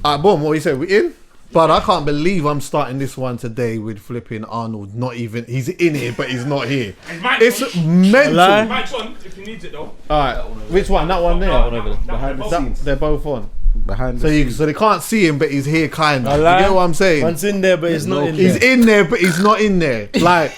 Boom, what you say? We in? But I can't believe I'm starting this one today with flipping Arnold. Not even, he's in here, but he's not here. It's mental. Mike's on if he needs it though. Alright, which one? That one there? Behind the scenes. They're both on. Behind the scenes. So they can't see him, but he's here kind of. You get what I'm saying? One's in there, but he's not in there. He's in there, but he's not in there. Like,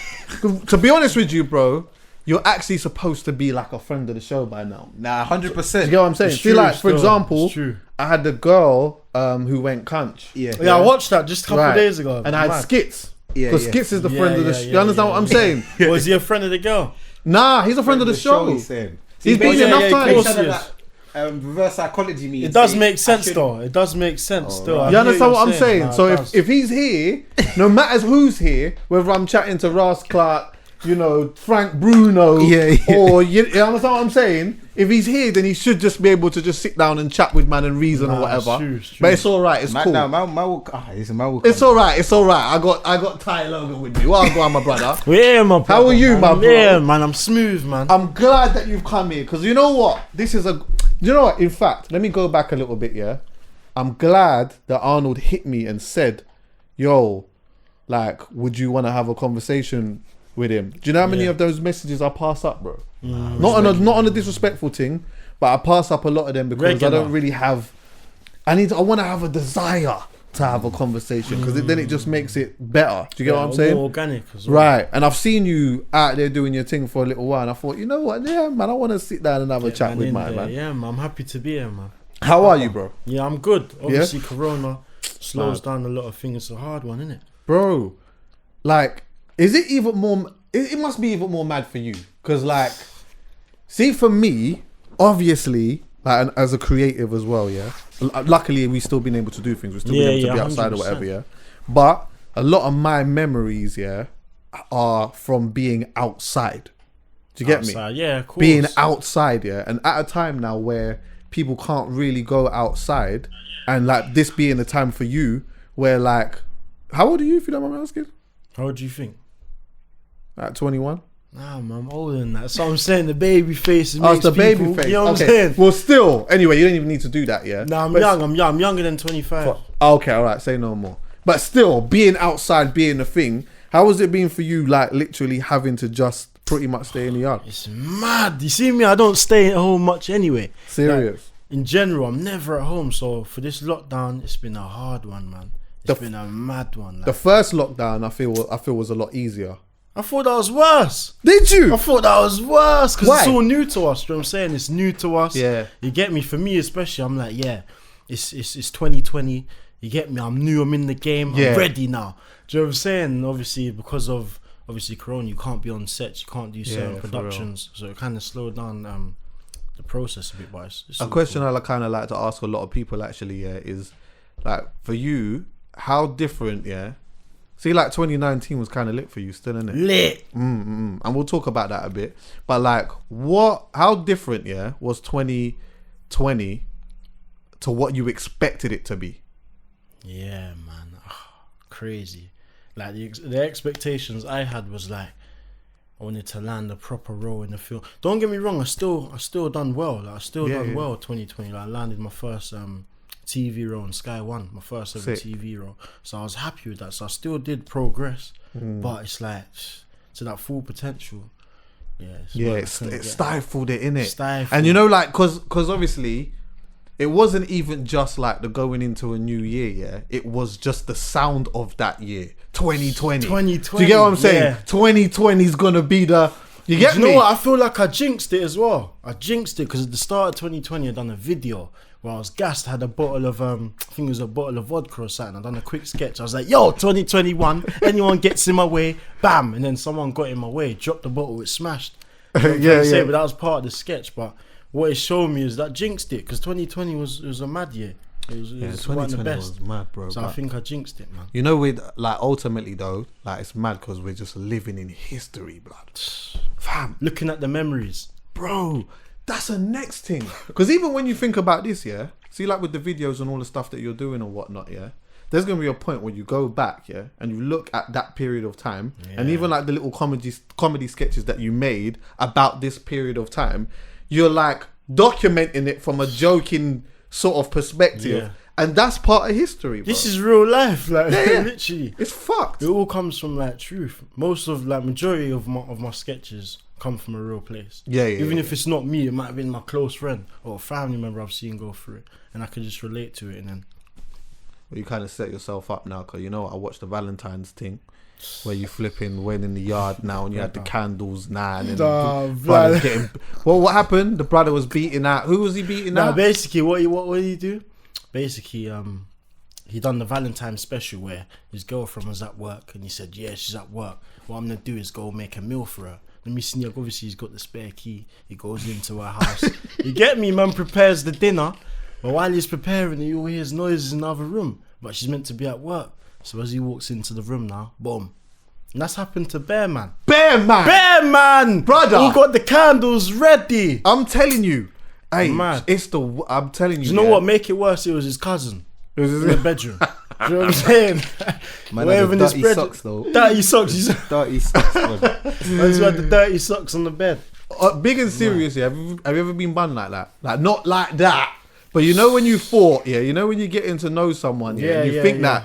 to be honest with you, bro, you're actually supposed to be like a friend of the show by now. Nah, 100%. You get what I'm saying? It's See, true, like, for still. example, It's true. I had the girl who went cunch. Yeah, I watched that just a couple of days ago. And I had Skits. Yeah, Because Skits is the friend of the show. You understand what I'm saying? Or is he a friend of the girl? Nah, he's a friend of the show. He's saying. He's been enough times. Reverse psychology meeting. It does make sense though. It does make sense still. right. You understand what I'm saying? Nah, So it does. if he's here, no matter who's here, whether I'm chatting to Ross Clark, you know, Frank Bruno, or you understand what I'm saying? If he's here, then he should just be able to just sit down and chat with man and reason or whatever. It's true. But it's all right. It's cool. It's all right. It's all right. I got Ty Logan with me. Well, go on, my brother. Yeah, my brother. How are you, my bro? Yeah, man. I'm smooth, man. I'm glad that you've come here because you know what? You know what? In fact, let me go back a little bit. Yeah, I'm glad that Arnold hit me and said, "Yo, like, would you want to have a conversation with him?" Do you know how many of those messages I pass up, bro? Not on a disrespectful thing, but I pass up a lot of them because I don't really have. I want to have a desire to have a conversation because then it just makes it better. Do you get what I'm saying? More organic as well. Right, and I've seen you out there doing your thing for a little while, and I thought, you know what, yeah, man, I want to sit down and have a chat with my man. Yeah, man, I'm happy to be here, man. How are you, bro? Yeah, I'm good. Obviously, Corona slows down a lot of things. It's a hard one, isn't it? Bro, like, is it even more? It must be even more mad for you, because like, see, for me, obviously, like, as a creative as well, yeah. Luckily, we've still been able to do things. We've still been able to be outside 100%. Or whatever, yeah. But a lot of my memories, yeah, are from being outside. Do you get me? Yeah, of course. Being outside, yeah, and at a time now where people can't really go outside, and like this being the time for you, where like, how old are you? If you don't mind me asking. How old do you think? At 21. Nah, man, I'm older than that. So I'm saying the baby face. Oh, it's the baby face. You know what I'm okay. saying? Well, still, anyway, you don't even need to do that, yeah? Nah, I'm younger than 25. Okay, all right, say no more. But still, being outside, being a thing, how has it been for you, like, literally having to just pretty much stay in the yard? It's mad. You see me, I don't stay at home much anyway. Serious? Like, in general, I'm never at home. So for this lockdown, it's been a hard one, man. It's been a mad one. Like. The first lockdown, I feel was a lot easier. I thought that was worse. Did you? I thought that was worse because Why? it's all new to us. You know what I'm saying? It's new to us. Yeah. You get me? For me especially, I'm like, yeah, it's 2020. You get me? I'm new. I'm in the game. I'm ready now. Do you know what I'm saying? Obviously, because of Corona, you can't be on sets. You can't do certain productions. So it kind of slowed down the process a bit. But it's a question I kind of like to ask a lot of people actually, is like, for you, how different, See, like 2019 was kind of lit for you still, isn't it? Lit. And we'll talk about that a bit. But like, how different, was 2020 to what you expected it to be? Yeah, man. Crazy. Like the expectations I had was like, I wanted to land a proper role in the film. Don't get me wrong, I still done well. Like, I still done well 2020. Like, I landed my first TV role on Sky One, my first ever TV role. So I was happy with that. So I still did progress, but it's like to that full potential. It stifled it, innit? Stifled. And you know, like, cause obviously, it wasn't even just like the going into a new year. It was just the sound of that year, 2020. 2020. Do you get what I'm saying? 2020 is gonna be the. You get me? You know what? I feel like I jinxed it as well. I jinxed it because at the start of 2020, I done a video where I was gassed. I had a bottle of, I think it was a bottle of vodka or something. I done a quick sketch. I was like, yo, 2021, anyone gets in my way, bam. And then someone got in my way, dropped the bottle, it smashed. You know but that was part of the sketch. But what it showed me is that jinxed it because 2020 was a mad year. It was 2020 the best. was mad, bro. So I think I jinxed it, man. You know, with like ultimately though, like it's mad because we're just living in history, blood. Fam, looking at the memories, bro. That's the next thing. Because even when you think about this, see, like with the videos and all the stuff that you're doing or whatnot, there's gonna be a point where you go back, and you look at that period of time, and even like the little comedy sketches that you made about this period of time, you're like documenting it from a joking sort of perspective, And that's part of history, bro. This is real life, like Yeah. literally. It's fucked. It all comes from like truth. Most of like majority of my sketches come from a real place. Yeah, Even yeah. if it's not me, it might have been my close friend or a family member I've seen go through it, and I can just relate to it. And then Well, you kind of set yourself up now, because you know I watched the Valentine's thing where you flipping went in the yard now and you had the candles now and then the brother's getting. Well, what happened? The brother was beating out. Who was he beating out? basically, what did he do? Basically, he done the Valentine's special where his girlfriend was at work and he said, "Yeah, she's at work. What I'm gonna do is go make a meal for her." Let me see. Obviously, he's got the spare key. He goes into her house. You get me? Man prepares the dinner, but while he's preparing, he all hears noises in the other room. But she's meant to be at work. So as he walks into the room now, boom. And that's happened to Bear Man. Bear Man! Bear Man! Brother! Who got the candles ready? I'm telling you. Hey, Mad. I'm telling you. Do you know what? Make it worse, it was his cousin. It was In the bedroom. Do you know what I'm saying? Man, Waving had his the dirty bread. socks though. Dirty socks. He's Dirty socks, man. had the dirty socks on the bed. Big and serious, yeah. Have you ever been bun like that? Like, not like that. But you know when you fought, yeah, you know when you're getting to know someone, yeah, and you think that,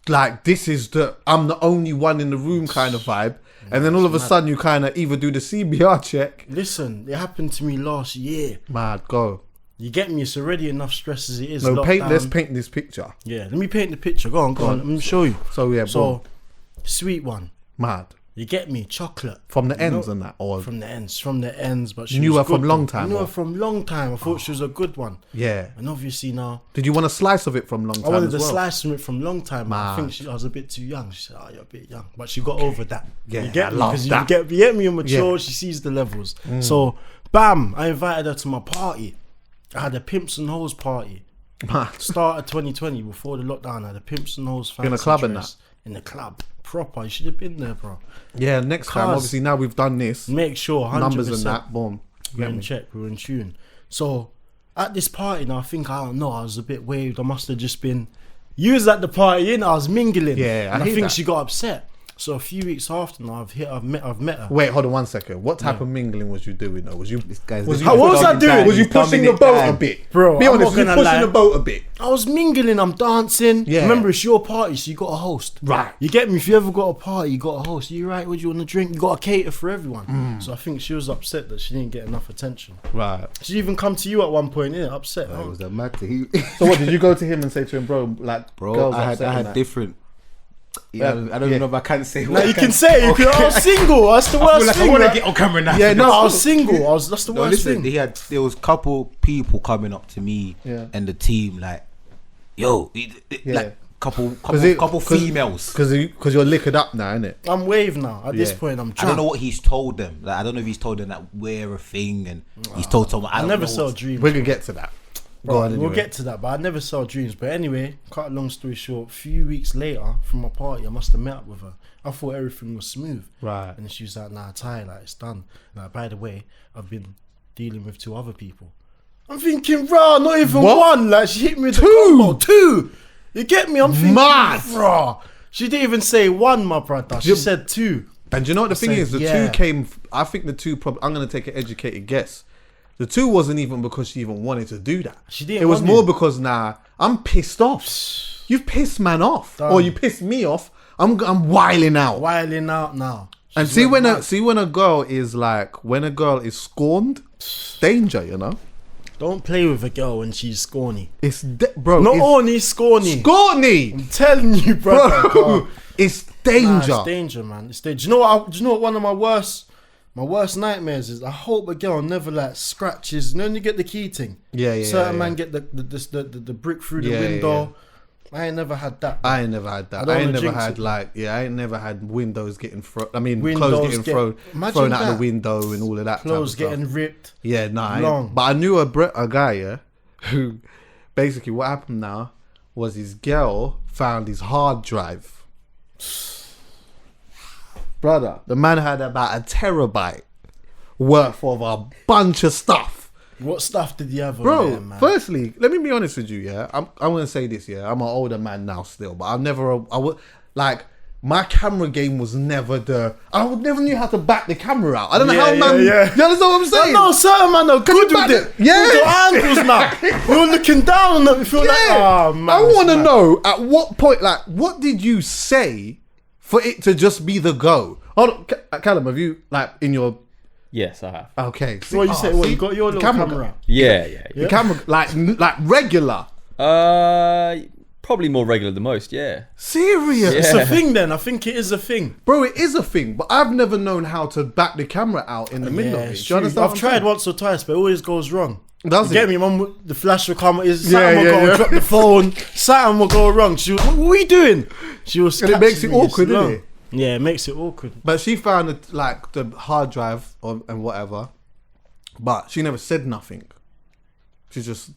like, this is I'm the only one in the room kind of vibe. And then all of a sudden you kind of either do the CBR check. Listen, it happened to me last year. Mad, go. You get me? It's already enough stress as it is. No, Lockdown. let's paint this picture. Yeah, let me paint the picture. Go on. Let me show you. So, yeah, So, sweet one. mad. You get me? Chocolate. From the ends and that, or From the ends. But she Knew was her from good, long though. time, Knew or? her from long time. I thought she was a good one. yeah. And obviously now, Did you want a slice of it from long time? I wanted as to well? slice from it from long time. But I think I was a bit too young. She said, "Oh, you're a bit young," but she got over that. Yeah, you get I me? love 'Cause that. you get me. You're mature. Yeah. She sees the levels. So, bam! I invited her to my party. I had a Pimps and Hoes party. Mad. Start of 2020 before the lockdown. I had a Pimps and Hoes fancy In a club and dress. In the club, proper. You should have been there, bro. Yeah, next time, Cause- obviously, now we've done this. Make sure 100%. Numbers and that, boom. We're Get in me? check, we're in tune. So at this party now, I don't know, I was a bit waved. I must have just been. You was at the party, I was mingling. Yeah, I and I hear think that. she got upset. So a few weeks after now, I've met her. Wait, hold on 1 second. What type of mingling was you doing though? Was you This guy's was the you, How- what was I dumbing doing? down. was you He's pushing dumbing the it boat down. a bit? Bro, Be I'm honest, not you gonna pushing lie. the boat a bit. I was mingling, I'm dancing. Yeah. Remember, it's your party, so you got a host. Right. You get me? If you ever got a party, you got a host. You right? What do you want to drink? You got to cater for everyone. So I think she was upset that she didn't get enough attention. Right. She even come to you at one point, yeah, upset. It was a mad thing. So what did you go to him and say to him, bro? Like, Bro, girls I upset and had that? different. Yeah, I don't even know if I can say. Now you can say it. I was single. That's the I worst feel like thing. I want to right? get on camera now. Yeah, No, I was single. That's the No, worst listen, thing. there was a couple people coming up to me Yeah. and the team like, yo, like couple Cause females. Because you're liquored up now, innit? I'm wave now. At this Yeah. point, I'm drunk. I don't know what he's told them. Like, I don't know if he's told them that we're a thing, and he's told someone. I I don't never know sell what's- dreams. We're gonna get to that. Go on, We'll anyway. get to that, but I never sell dreams. But anyway, cut a long story short, a few weeks later from my party, I must have met up with her. I thought everything was smooth. Right. And she was like, nah, Ty, like, it's done. Like, by the way, I've been dealing with 2 other people. I'm thinking, rah, not even What? one. Like, she hit me with the 2? combo. 2. You get me? I'm thinking, Mad. rah. She didn't even say 1, my brother. She said 2. And do you know what the thing said, is? The yeah. 2 came. I think the 2. I'm gonna take an educated guess. The 2 wasn't even because she even wanted to do that. She didn't It was want more it. because I'm pissed off. You've pissed man off, Done. or you pissed me off. I'm wiling out. Wilding out now. And She's see went when mad. a girl is like, when a girl is scorned, it's danger, you know. Don't play with a girl when she's scrawny. It's bro. Not it's only scrawny. scrawny, I'm telling you, brother. bro. It's danger. Nah, it's danger, man. It's danger. Do you know what one of my worst nightmares is? I hope a girl never like scratches. You know when you get the key thing? Yeah. Certain man get the brick through the Yeah, window. I ain't never had that. I ain't never had that. I I don't ain't wanna never jinx had it. I ain't never had windows getting thrown. I mean, Windows clothes getting get- Imagine thrown out of that. the window and all of that. Clothes type of getting stuff. ripped. Yeah, nah. long. But I knew a guy, yeah, who basically what happened now was his girl found his hard drive. Brother, the man had about a terabyte worth of a bunch of stuff. What stuff did you have on Bro, there, man? firstly, let me be honest with you, yeah. I'm gonna say this, yeah. I'm an older man now still, but I would like my camera game was never I would never knew how to back the camera out. I don't know Yeah, how man. yeah. You understand what I'm saying? No, certain man are good back with it. it? Yeah. With the angles now. You're looking down on them. You feel like, oh man. I want to know at what point, like, what did you say for it to just be the go? Hold on, Callum, have you like in your? Yes, I have. Okay. See, What you say? What, see, you got your the little camera? Yeah. The camera, like regular. Probably more regular than most. Yeah. Serious. It's a thing then. I think it is a thing. Bro, it is a thing, but I've never known how to back the camera out in the middle of it. it's Do you true. understand? I've tried once or twice, but it always goes wrong. Does You it? get me? Mum, the flash will come. Something Yeah, will yeah, go, yeah. drop the phone. Something will go wrong. She was, what are you doing? She was. And it makes it catching me awkward, slow. doesn't it? Yeah, it makes it awkward. But she found the hard drive and whatever, but she never said nothing. She just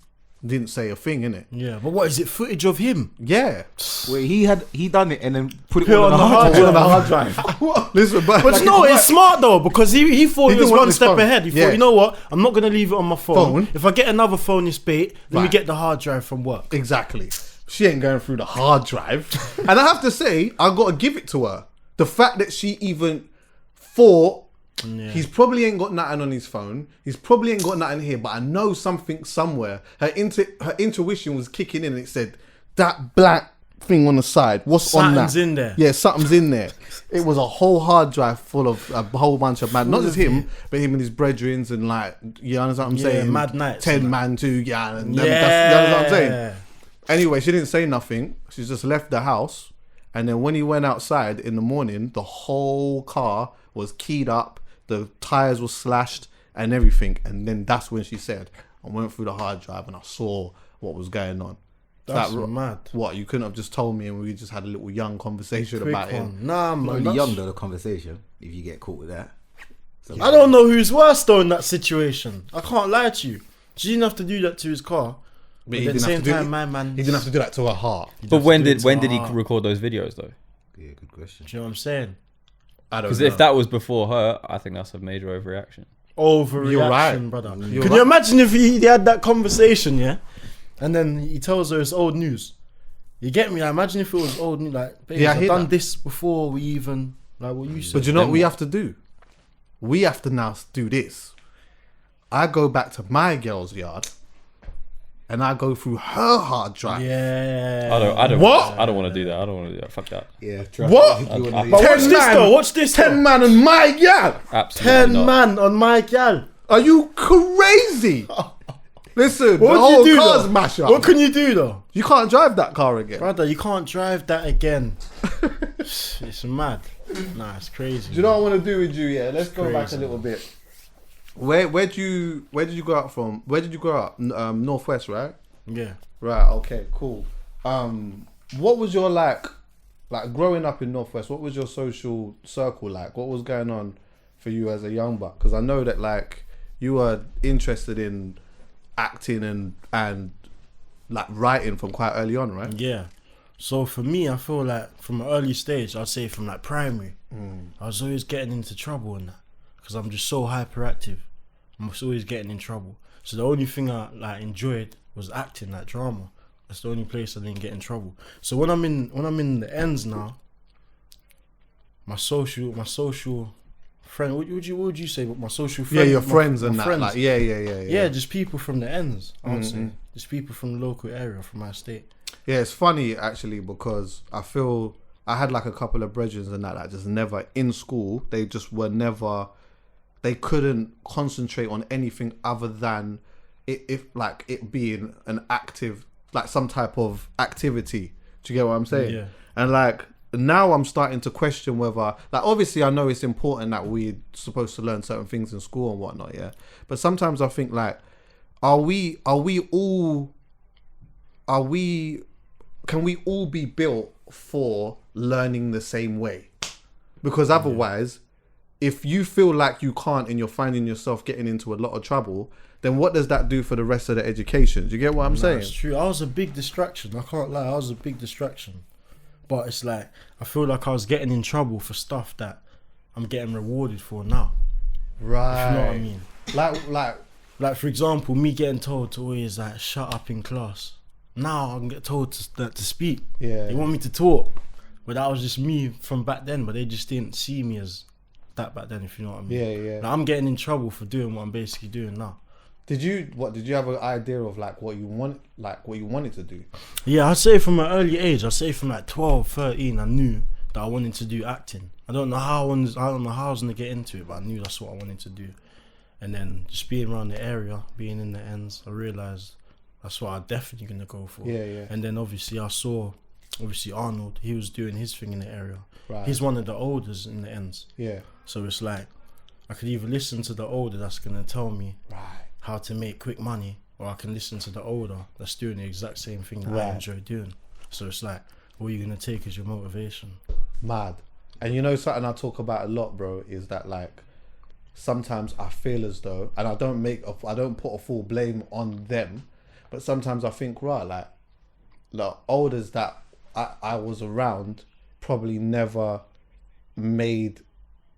didn't say a thing, innit? Yeah, but what is it? Footage of him? Yeah. Wait, he done it and then put it Put on, on the the hard hard drive. drive. Listen, but But no, it's smart though, because he thought He he was didn't want one his step phone. ahead. He Yeah. thought, you know what? I'm not gonna leave it on my phone. Phone. If I get another phone, it's bait. Let me Right. get the hard drive from work. Exactly. She ain't going through the hard drive. And I have to say, I got to give it to her. The fact that she even thought he's probably ain't got nothing on his phone. He's probably ain't got nothing here, but I know something somewhere. Her intuition was kicking in and it said, that black thing on the side, what's on that? Something's in there. Yeah, something's in there. It was a whole hard drive full of a whole bunch of man. Not just him, but him and his brethrens and like, you understand what I'm saying? mad nights 10 and man too, yeah. And Yeah. you understand what I'm saying? Anyway, she didn't say nothing. She just left the house. And then when he went outside in the morning, the whole car was keyed up. The tires were slashed and everything. And then that's when she said, I went through the hard drive and I saw what was going on. That's That- mad. What, you couldn't have just told me and we just had a little young conversation Quick about it. one. Nah, Not man. really that's- young though, the conversation, if you get caught with that. So, I don't know who's worse though in that situation. I can't lie to you. She didn't have to do that to his car. But he at the didn't have same to do time, it. my man. He didn't have to do that to her heart. But when do it did to when did he her. record those videos though? Yeah, good question. Do you know what I'm saying? I don't Because know. if that was before her, I think that's a major overreaction. Overreaction, You're right. brother. You're Can right. you imagine if he had that conversation, yeah? And then he tells her it's old news. You get me? Like, imagine if it was old news. Like, babe, Yeah, I I've hear done that. this before we even, like what you said. But you know what Then we what? have to do? We have to now do this. I go back to my girl's yard and I go through her hard drive. Yeah. I don't. What? I don't want to do that. I don't want to do that. Fuck that. Yeah. What? You wanna But do- watch 10 this man. though. Watch this. 10 man on my yard. Absolutely 10 not. man on my gal. Are you crazy? Listen, What the would whole you do car's though? mash up. What can you do though? You can't drive that car again. Brother, you can't drive that again. It's mad. Nah, it's crazy. Do you know what I want to do with you? Yeah, let's go back a crazy. little bit. Where did you grow up from? Where did you grow up? Northwest, right? Yeah. Right. Okay. Cool. What was your like growing up in Northwest? What was your social circle like? What was going on for you as a young buck? Because I know that like you were interested in acting and like writing from quite early on, right? Yeah. So for me, I feel like from an early stage, I'd say from like primary, I was always getting into trouble and that because I'm just so hyperactive. I'm just always getting in trouble. So the only thing I like enjoyed was acting, like drama. That's the only place I didn't get in trouble. So when I'm in the ends now, my social friend, what would you say? But my social Yeah, friend, your my- friends my and that. friends. Like, yeah. Yeah, just people from the ends. I would say just people from the local area, from my state. Yeah, it's funny actually because I feel I had like a couple of brethren and that just never in school. They just were never. They couldn't concentrate on anything other than it being an active, like some type of activity. Do you get what I'm saying? Yeah. And like now I'm starting to question whether, like, obviously I know it's important that we're supposed to learn certain things in school and whatnot, yeah. But sometimes I think like, can we all be built for learning the same way? Because otherwise, if you feel like you can't and you're finding yourself getting into a lot of trouble, then what does that do for the rest of the education? Do you get what I'm saying? That's true. I was a big distraction. I can't lie. I was a big distraction. But it's like, I feel like I was getting in trouble for stuff that I'm getting rewarded for now. Right. If you know what I mean? Like, for example, me getting told to always like shut up in class. Now I can get told to speak. Yeah. They want me to talk. But that was just me from back then. But they just didn't see me as that back then, if you know what I mean. Yeah. Like, I'm getting in trouble for doing what I'm basically doing now. Did you have an idea of like what you wanted to do? Yeah, I'd say from an early age, I'd say from like 12, 13, I knew that I wanted to do acting. I don't know how I was gonna get into it, but I knew that's what I wanted to do. And then just being around the area, being in the ends, I realised that's what I'm definitely gonna go for. Yeah. And then obviously I saw Arnold, he was doing his thing in the area. Right. He's one of the olders in the ends. Yeah. So it's like I could either listen to the older that's gonna tell me how to make quick money, or I can listen to the older that's doing the exact same thing that I enjoy doing. So it's like, what you're gonna take is your motivation. Mad. And you know something I talk about a lot, bro, is that like sometimes I feel as though, and I don't put a full blame on them, but sometimes I think, right, like the elders that I was around probably never made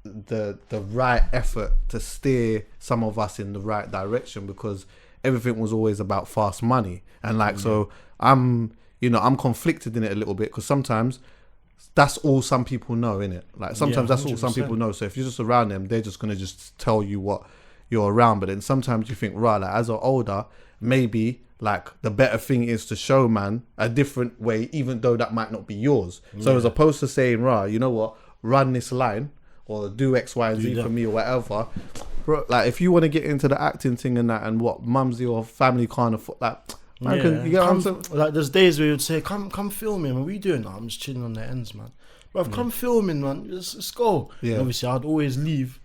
the right effort to steer some of us in the right direction, because everything was always about fast money. And like, so I'm conflicted in it a little bit, because sometimes that's all some people know, innit? Like sometimes that's all some people know. So if you're just around them, they're just gonna just tell you what you're around. But then sometimes you think, right, like as an older, maybe like the better thing is to show man a different way, even though that might not be yours. So as opposed to saying, right, you know what, run this line or do X, Y, and Z for me or whatever. Bro, like if you want to get into the acting thing and that, and what mumsy or family can't afford, like man, you get what I'm saying? Like there's days where you'd say, come film me, man. What are you doing? No, I'm just chilling on the ends, man. But come filming, man. Let's go. Yeah. And obviously, I'd always leave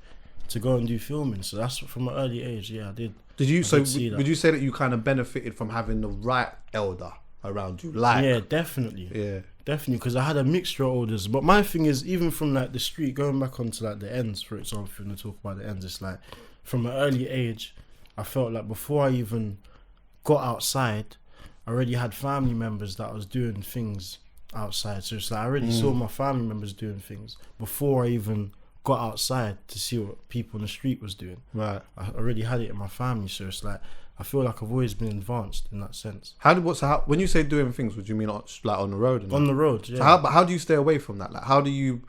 to go and do filming. So that's from an early age. Yeah, I did. Would you say that you kind of benefited from having the right elder around you? Like, yeah, definitely. Yeah, definitely. Because I had a mixture of elders. But my thing is, even from like the street, going back onto like the ends, for example, if you want to talk about the ends, it's like from an early age, I felt like before I even got outside, I already had family members that was doing things outside. So it's like I already saw my family members doing things before I even got outside to see what people in the street was doing. Right. I already had it in my family. So it's like I feel like I've always been advanced in that sense. When you say doing things, would you mean like on the road? On the road, yeah. So how do you stay away from that? Like how do you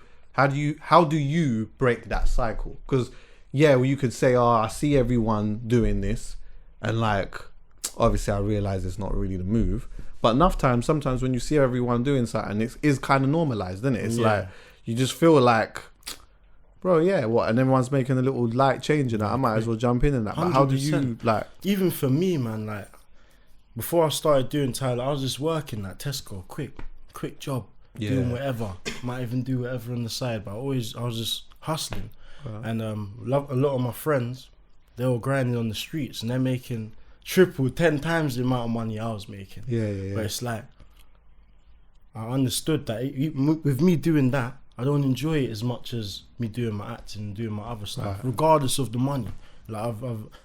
break that cycle? Because you could say, oh, I see everyone doing this, and like obviously I realize it's not really the move, but enough times sometimes when you see everyone doing something, it is kind of normalized, isn't it? It's like you just feel like, bro, and everyone's making a little light change in that, I might as well jump in that. But how do you, like, even for me, man, like before I started doing Tyler, I was just working like Tesco, quick job, doing whatever, might even do whatever on the side, but I was just hustling. And a lot of my friends, they were grinding on the streets and they're making triple, 10 times the amount of money I was making. But it's like I understood that with me doing that, I don't enjoy it as much as me doing my acting and doing my other stuff, regardless of the money. Like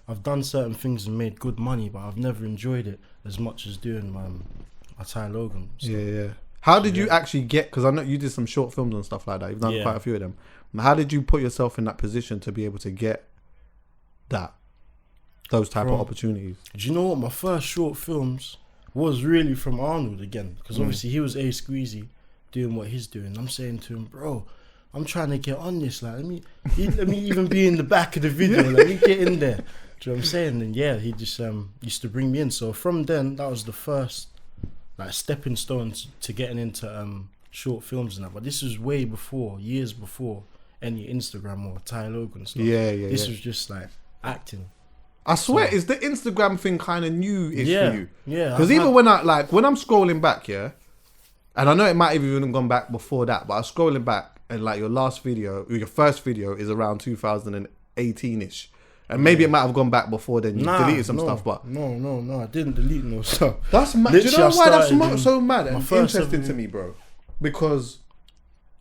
I've done certain things and made good money, but I've never enjoyed it as much as doing my Ty Logan stuff. How did you actually get, because I know you did some short films and stuff like that, you've done quite a few of them. How did you put yourself in that position to be able to get those type of opportunities? Do you know what? My first short films was really from Arnold again, because obviously he was A Squeezy doing what he's doing. I'm saying to him, bro, I'm trying to get on this. Like, let me even be in the back of the video. Let me get in there. Do you know what I'm saying? And he just used to bring me in. So from then, that was the first like stepping stones to getting into short films and that. But this was way before, years before any Instagram or Ty Logan stuff. This was just like acting. I swear, is the Instagram thing kind of new-ish for you? Yeah. Because even when I'm scrolling back, and I know it might have even gone back before that, but I was scrolling back and like your first video is around 2018-ish. And maybe it might have gone back before then. You deleted some stuff, but... No, I didn't delete no stuff. That's mad. Do you know why that's so mad and interesting to me, bro? Because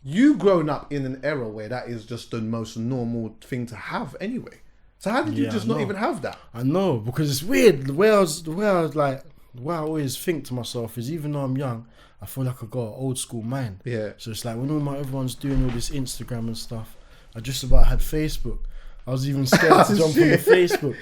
you grown up in an era where that is just the most normal thing to have anyway. So how did you just not even have that? I know, because it's weird. The way I always think to myself is, even though I'm young, I feel like I got an old school mind. Yeah. So it's like when everyone's doing all this Instagram and stuff, I just about had Facebook. I was even scared to jump on the Facebook.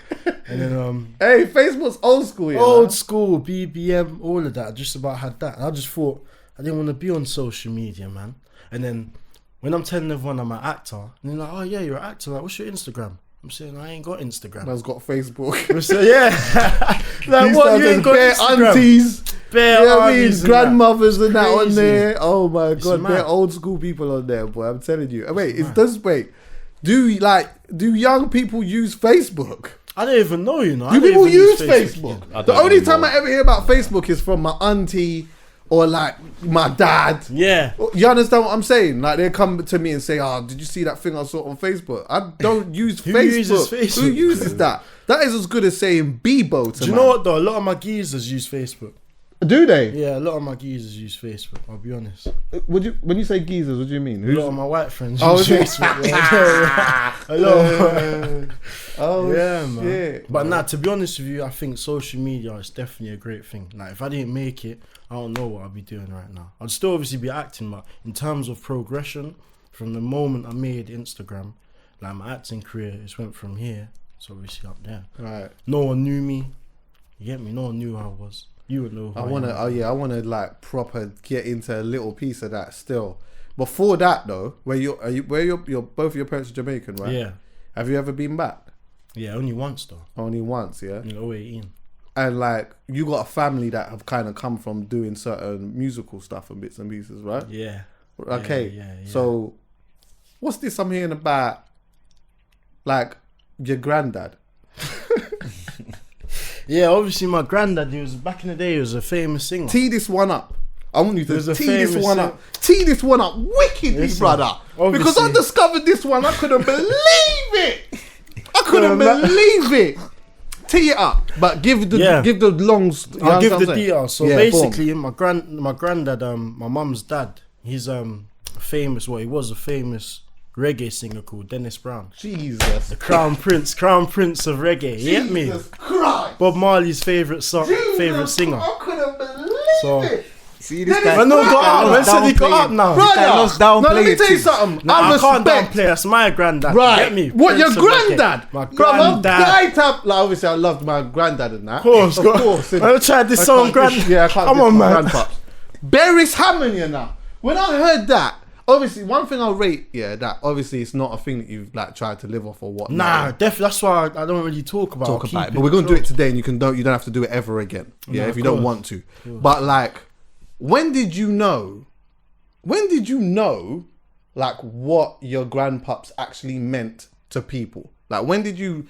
And then hey, Facebook's old school, old school, BBM, all of that. I just about had that. And I just thought I didn't want to be on social media, man. And then when I'm telling everyone I'm an actor, and they're like, oh yeah, you're an actor. Like, what's your Instagram? I'm saying I ain't got Instagram. Man's got Facebook. So yeah, like what? You ain't got bare Instagram? aunties, Bare you know what I mean? aunties and Grandmothers that. and that on Crazy. there. Oh my god, mad. they're old school people on there, boy. I'm telling you. Wait, do young people use Facebook? I don't even know, you know. Do people use Facebook? I The don't only anymore. time I ever hear about Facebook is from my auntie or like my dad. Yeah. You understand what I'm saying? Like they come to me and say, "Oh, did you see that thing I saw on Facebook?" I don't use Who Facebook. uses Facebook? Who uses that? That is as good as saying Bebo to Do you know what though? A lot of my geezers use Facebook. Do they? Yeah, a lot of my geezers use Facebook. I'll be honest. When you say geezers, what do you mean? A lot of my white friends Oh, use is it? Facebook. Yeah. A lot. Oh Yeah, man. shit. But nah, to be honest with you, I think social media is definitely a great thing. Like, if I didn't make it, I don't know what I'd be doing right now. I'd still obviously be acting, but in terms of progression, from the moment I made Instagram, like my acting career, it went from here to obviously up there. Right. No one knew me. You get me? No one knew who I was. You would know who I wanna like proper get into a little piece of that still. Before that though, you're both your parents are Jamaican, right? Yeah. Have you ever been back? Yeah, only once though. Only once, yeah. In 2018. And like you got a family that have kind of come from doing certain musical stuff and bits and pieces, right? Yeah. Okay. Yeah. So, what's this I'm hearing about? Like your granddad. Yeah, obviously my granddad, he was back in the day, he was a famous singer. Tee this one up. I want you to There's a tee this famous one up. Tee this one up wickedly, Listen, brother. Because I obviously- discovered this one. I couldn't believe it. I couldn't believe it. Tee it up, but give the longs. You I'll give understand the what I'm saying? details. So Yeah, basically, my granddad, my mum's dad, he's famous. Well, he was a famous reggae singer called Dennis Brown, Jesus. Crown Prince of reggae. You get me? Jesus Christ. Bob Marley's favorite singer. I couldn't believe So- it. See this Dennis guy. Man, no, got up. Man said he got downplaying. up now. This guy loves No, let me downplaying tell you things. something. Nah, I I can't respect. downplay. That's my granddad. Right. Get me? What, your Prince of reggae. granddad? My Bro, I'm granddad. like, obviously, I loved my granddad and that. Of course. innit? I tried this I song, can't grand. diss- Yeah, I can't Come diss on, my man. grandpaps. Beres Hammond, you know. When I heard that, obviously, one thing I'll rate, that obviously it's not a thing that you've like tried to live off or what. Nah, definitely. That's why I don't really talk about. Talk I'll about keep it, but we're gonna do it close. today, and you don't have to do it ever again. Yeah, No, if you of don't course. want to. But like, when did you know? Like what your grandpaps actually meant to people? Like when did you?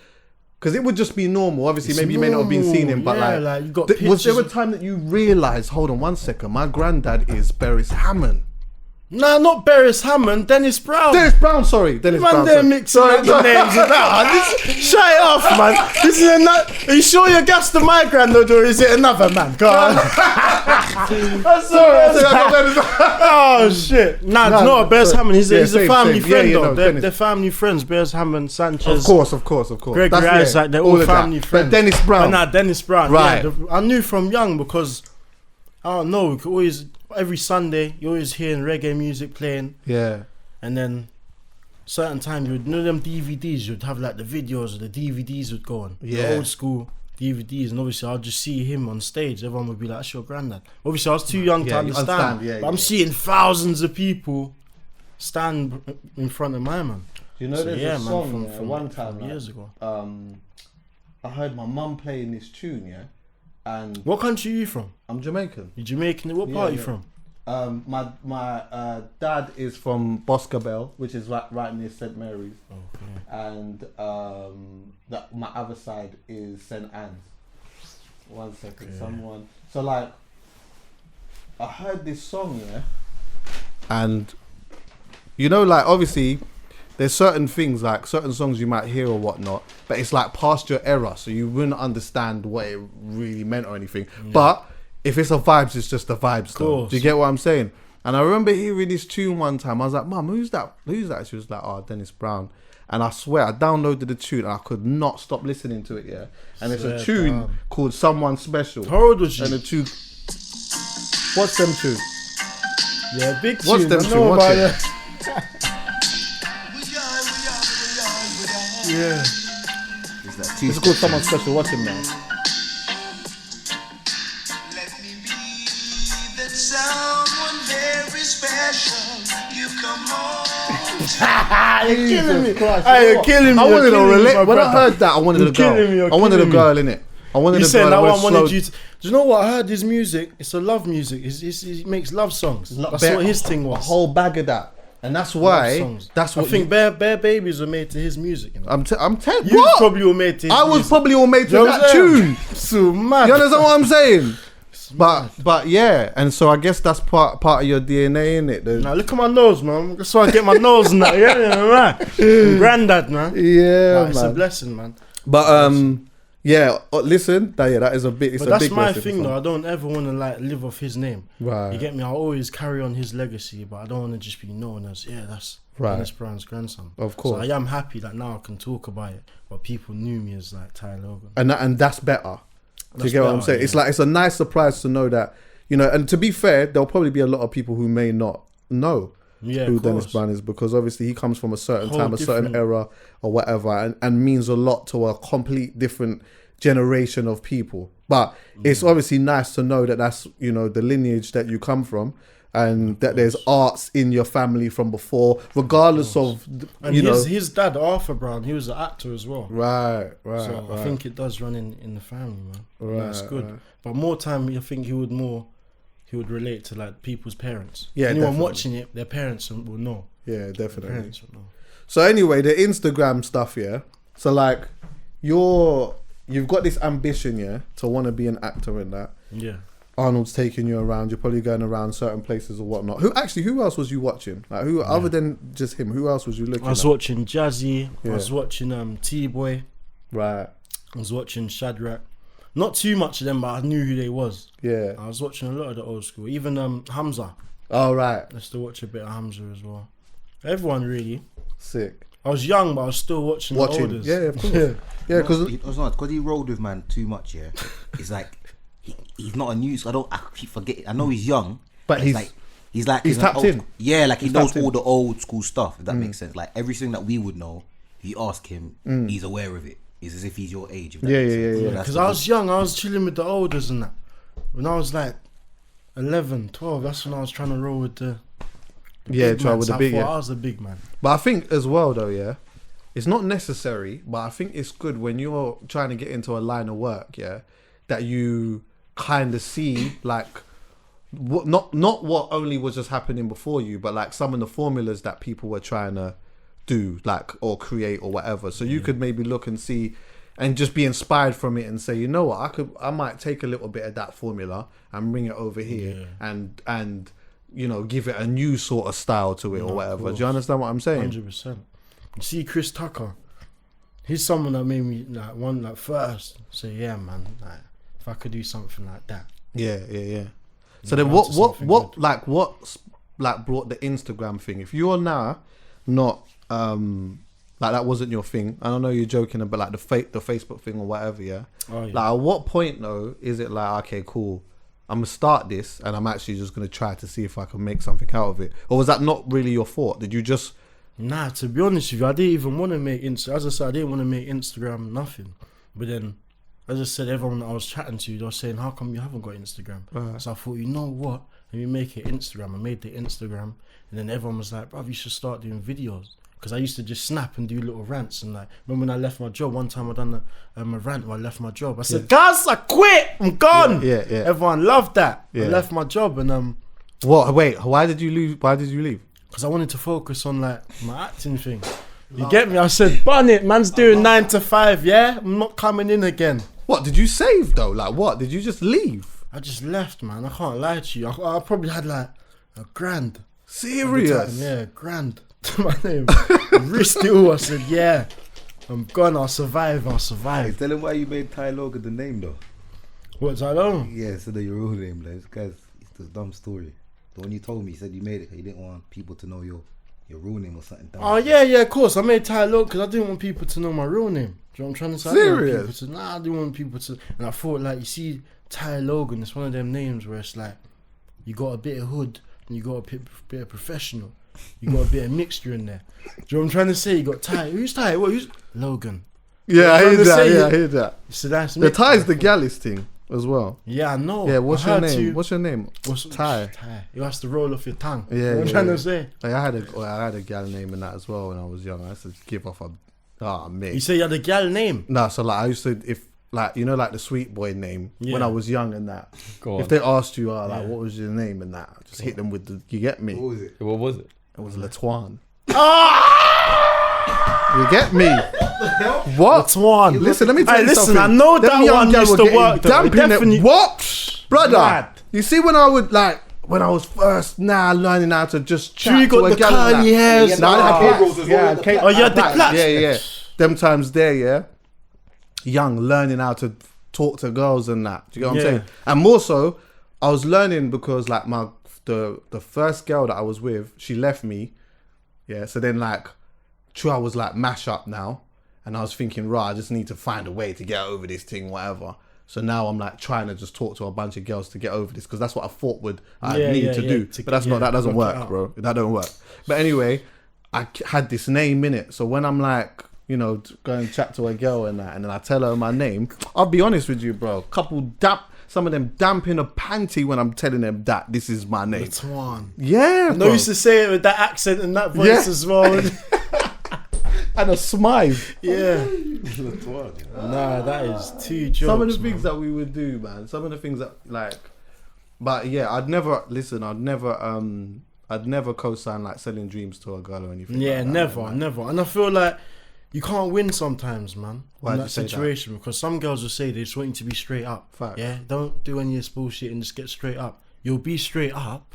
Because it would just be normal. Obviously, It's maybe you may not have been seeing him, but normal, yeah, like like, you got was there a pictures- time that you realised? Hold on, one second. My granddad is Beres Hammond. Nah, not Beres Hammond. Dennis Brown. Dennis Brown, sorry. Dennis Man, Brown. they're sorry. mixing up the names and that. Shut it off, man. This is another. Are you sure you're gassed to my granddad or is it another man? Go on. That's Oh shit. Nah, it's not a Beres sorry. Hammond. He's Yeah, a same, family same. friend Yeah, though. no, They're Dennis. family friends. Beres Hammond, Sanchez. Of course. Gregory Isaac, they're all of family that. friends. But Dennis Brown. But nah, Dennis Brown. Right. Yeah, I knew from young because I don't know. We could always every Sunday you always hearing reggae music playing. Yeah. And then certain time you would know them DVDs, you'd have like the videos or the DVDs would go on. Yeah. The old school DVDs, and obviously I'll just see him on stage. Everyone would be like, that's your granddad. Obviously I was too young to Yeah, you understand. understand, yeah, but I'm yeah. seeing thousands of people stand in front of my man. You know, So, there's yeah, a man, song from one time years ago. I heard my mum playing this tune, and What country are you from? I'm Jamaican. You Jamaican? What part are you yeah. from? My dad is from Boscobel, which is right near St Mary's, Okay. and my other side is St Anne's. One second, someone. So like, I heard this song, and you know, like obviously, there's certain things like certain songs you might hear or whatnot, but it's like past your era, so you wouldn't understand what it really meant or anything. But if it's a vibes, it's just a vibes. Though. Course. Do you get what I'm saying? And I remember hearing this tune one time. I was like, "Mum, who's that? Who's that?" She was like, "Oh, Dennis Brown." And I swear, I downloaded the tune and I could not stop listening to it. And it's a Swear tune down. called "Someone Special." How old was you? And the tune. What's them tune? Yeah, big What's tune. them I tune? know What's about it? it. Yeah. Is that too It's called "Someone Special." Watch him now. Let me be that someone You're killing me. Christ, Hey, you know you're what? killing me. I wanted to You're killing me, relate. my When I brother. heard that, I wanted You're a girl. killing me, you're I wanted a killing me. girl in it. I wanted You a said girl that went one wanted slow. you to. Do you know what? I heard his music. It's a love music. He makes love songs. That's Bare- what his thing A was. whole bag of that, and that's Love why. songs. That's what I think Bare Babies were made to his music. You know? I'm telling. You What? probably were made to his I was music. probably all made to You know what that I'm saying? tune. So mad. You understand what I'm saying? But yeah, and so I guess that's part of your DNA, innit? Now look at my nose, man. That's why I get my nose now. Yeah, man. I'm granddad, man. Yeah, Nah, it's a man. blessing, man. But yeah. Listen, that is a big. It's But a that's big my blessing, thing, fam. though. I don't ever want to like live off his name. Right. You get me? I always carry on his legacy, but I don't want to just be known as that's Right. Dennis Brown's grandson. Of course. So I am happy that now I can talk about it, but people knew me as like Ty Logan. And that's better. Do you That's get what I'm better, saying? yeah. It's like it's a nice surprise to know that, you know. And to be fair, there'll probably be a lot of people who may not know Yeah, who of Dennis course. Brown is, because obviously he comes from a certain Whole time, a certain different- era or whatever, and means a lot to a complete different generation of people. But it's obviously nice to know that that's, you know, the lineage that you come from, and that there's arts in your family from before, regardless of, And you know. his dad, Arthur Brown, he was an actor as well. Right. So I think it does run in the family, man. Right, That's good. right. But more time, I think he would relate to like people's parents. Yeah, Anyone definitely. watching it, their parents will know. Yeah, Their definitely. parents will know. So anyway, the Instagram stuff, yeah. So like, you've got this ambition, yeah, to want to be an actor and that. Yeah. Arnold's taking you around. You're probably going around certain places or whatnot. Who else was you watching? Like who other than just him? Who else was you looking I was at? watching Jazzy. Yeah. I was watching T-Boy. Right. I was watching Shadrach. Not too much of them, but I knew who they was. Yeah. I was watching a lot of the old school. Even Hamza. Oh right. I used to watch a bit of Hamza as well. Everyone really. Sick. I was young, but I was still watching the Watching. olders. Yeah, of course. Yeah, because because he rolled with man too much. Yeah, it's like he's not a new. So I keep forgetting. I know he's young, But he's he's tapped in. Yeah, like he He's knows tapped in. all the old school stuff. If that makes sense. Like everything that we would know, if you ask him, he's aware of it. It's as if he's your age. If that Yeah, makes yeah, sense. yeah, So yeah. that's Because the I was young, I was chilling with the elders and that. When I was like 11, 12, that's when I was trying to roll with the Yeah, big try man. with So the I big. thought Yeah. I was a big man. But I think as well though, yeah, it's not necessary, but I think it's good when you're trying to get into a line of work, yeah, that you kind of see like what not what only was just happening before you, but like some of the formulas that people were trying to do, like, or create or whatever. So you could maybe look and see and just be inspired from it and say, you know what, I might take a little bit of that formula and bring it over here and you know, give it a new sort of style to it or whatever. Do you understand what I'm saying? 100%. You see Chris Tucker, he's someone that made me like first say, yeah man, like if I could do something like that. Yeah. So Yeah, then onto something what good. like what's like brought the Instagram thing? If you're now not like that wasn't your thing, and I know you're joking about like the Facebook thing or whatever, yeah. Oh, yeah. Like at what point though is it like, okay, cool, I'm gonna start this and I'm actually just gonna try to see if I can make something out of it? Or was that not really your thought? Did you just Nah, to be honest with you, I didn't even want to make Instagram. As I said, I didn't want to make Instagram nothing. But then, as I said, everyone that I was chatting to, they were saying, how come you haven't got Instagram? Right. So I thought, you know what? Let me make it Instagram. I made the Instagram. And then everyone was like, bruv, you should start doing videos. Because I used to just snap and do little rants. And like, remember when I left my job, one time I done a rant where I left my job. I said, guys, I quit. I'm gone. Yeah. Everyone loved that. Yeah. I left my job and what? Wait, why did you leave? because I wanted to focus on like my acting thing. You get me? I said, bun it, man's doing 9 to 5, yeah? I'm not coming in again. What did you save though? Like what? Did you just leave? I just left, man. I can't lie to you. I probably had like $1,000. Every Serious? time, yeah, $1,000 to my name. Risked it all. I said, yeah, I'm gone. I'll survive. Hey, tell him why you made Ty Logan the name though. What's I know? Yeah, instead of your real name, like, this guy's it's a dumb story. The one you told me, you said you made it 'cause you didn't want people to know your real name or something. Dumb. Oh, yeah, of course. I made Ty Logan because I didn't want people to know my real name. Do you know what I'm trying to say? Serious? I didn't want people to. And I thought, like, you see, Ty Logan, it's one of them names where it's like, you got a bit of hood and you got a bit of professional. You got a bit of mixture in there. Do you know what I'm trying to say? You got Ty. Who's Ty? Who's Logan? Yeah, I I'm hear trying to that. say Yeah, I it. hear that. So that's The mixed. Ty's the Gallus thing. as well. Yeah, I know. Yeah, what's I your heard name? you- What's your name? Ty. You have to roll off your tongue. Yeah, You know what I'm yeah, trying yeah. to say. Like, I had a gal name in that as well when I was young. I used to give off a mate. You say you had a gal name. No, so like I used to, if like you know, like the sweet boy name when Yeah. I was young and that. Go on. If they asked you, like, Yeah. what was your name and that, just hit them with the. You get me? What was it? What was it? It was Latuan. You get me? What? Twan. Listen, let me tell Hey, you listen, something. I know Them that young one girls used were to getting work, though. damp It in it. definitely- What, brother? Mad. You see, when I would like. When I was first learning how to just chat Sure you to got a the gal and curly that. hairs. Yeah, No, I no, had K-Rolls plaits. as well, Yeah, the K- plaits. Oh, you had the plaits. plaits. Yeah, yeah. Them times there, yeah. Young, learning how to talk to girls and that. Do you get what I'm Yeah. saying? And more so, I was learning because like the first girl that I was with, she left me. Yeah. So then like, true, I was like mash up now, and I was thinking, right, I just need to find a way to get over this thing, whatever. So now I'm like trying to just talk to a bunch of girls to get over this because that's what I thought I Yeah, need yeah, to yeah, do. to But that's get- not, that doesn't work it work, out. bro. That don't work. But anyway, had this name in it. So when I'm like, you know, going and chat to a girl and that, and then I tell her my name, I'll be honest with you, bro. Some of them damp in a panty when I'm telling them that this is my name. Twan. Yeah, No, bro. you used to say it with that accent and that voice Yeah. as well. And a smile. Yeah. Latuan. Nah, that is two jokes. Some of the man. things that we would do, man. Some of the things that like, but yeah, I'd never co-sign like selling dreams to a girl or anything. Yeah, like that, never, man. never. And I feel like you can't win sometimes, man. Why'd in you that say that? situation, because some girls will say they just want you to be straight up. Facts. Yeah, don't do any of this bullshit and just get straight up. You'll be straight up,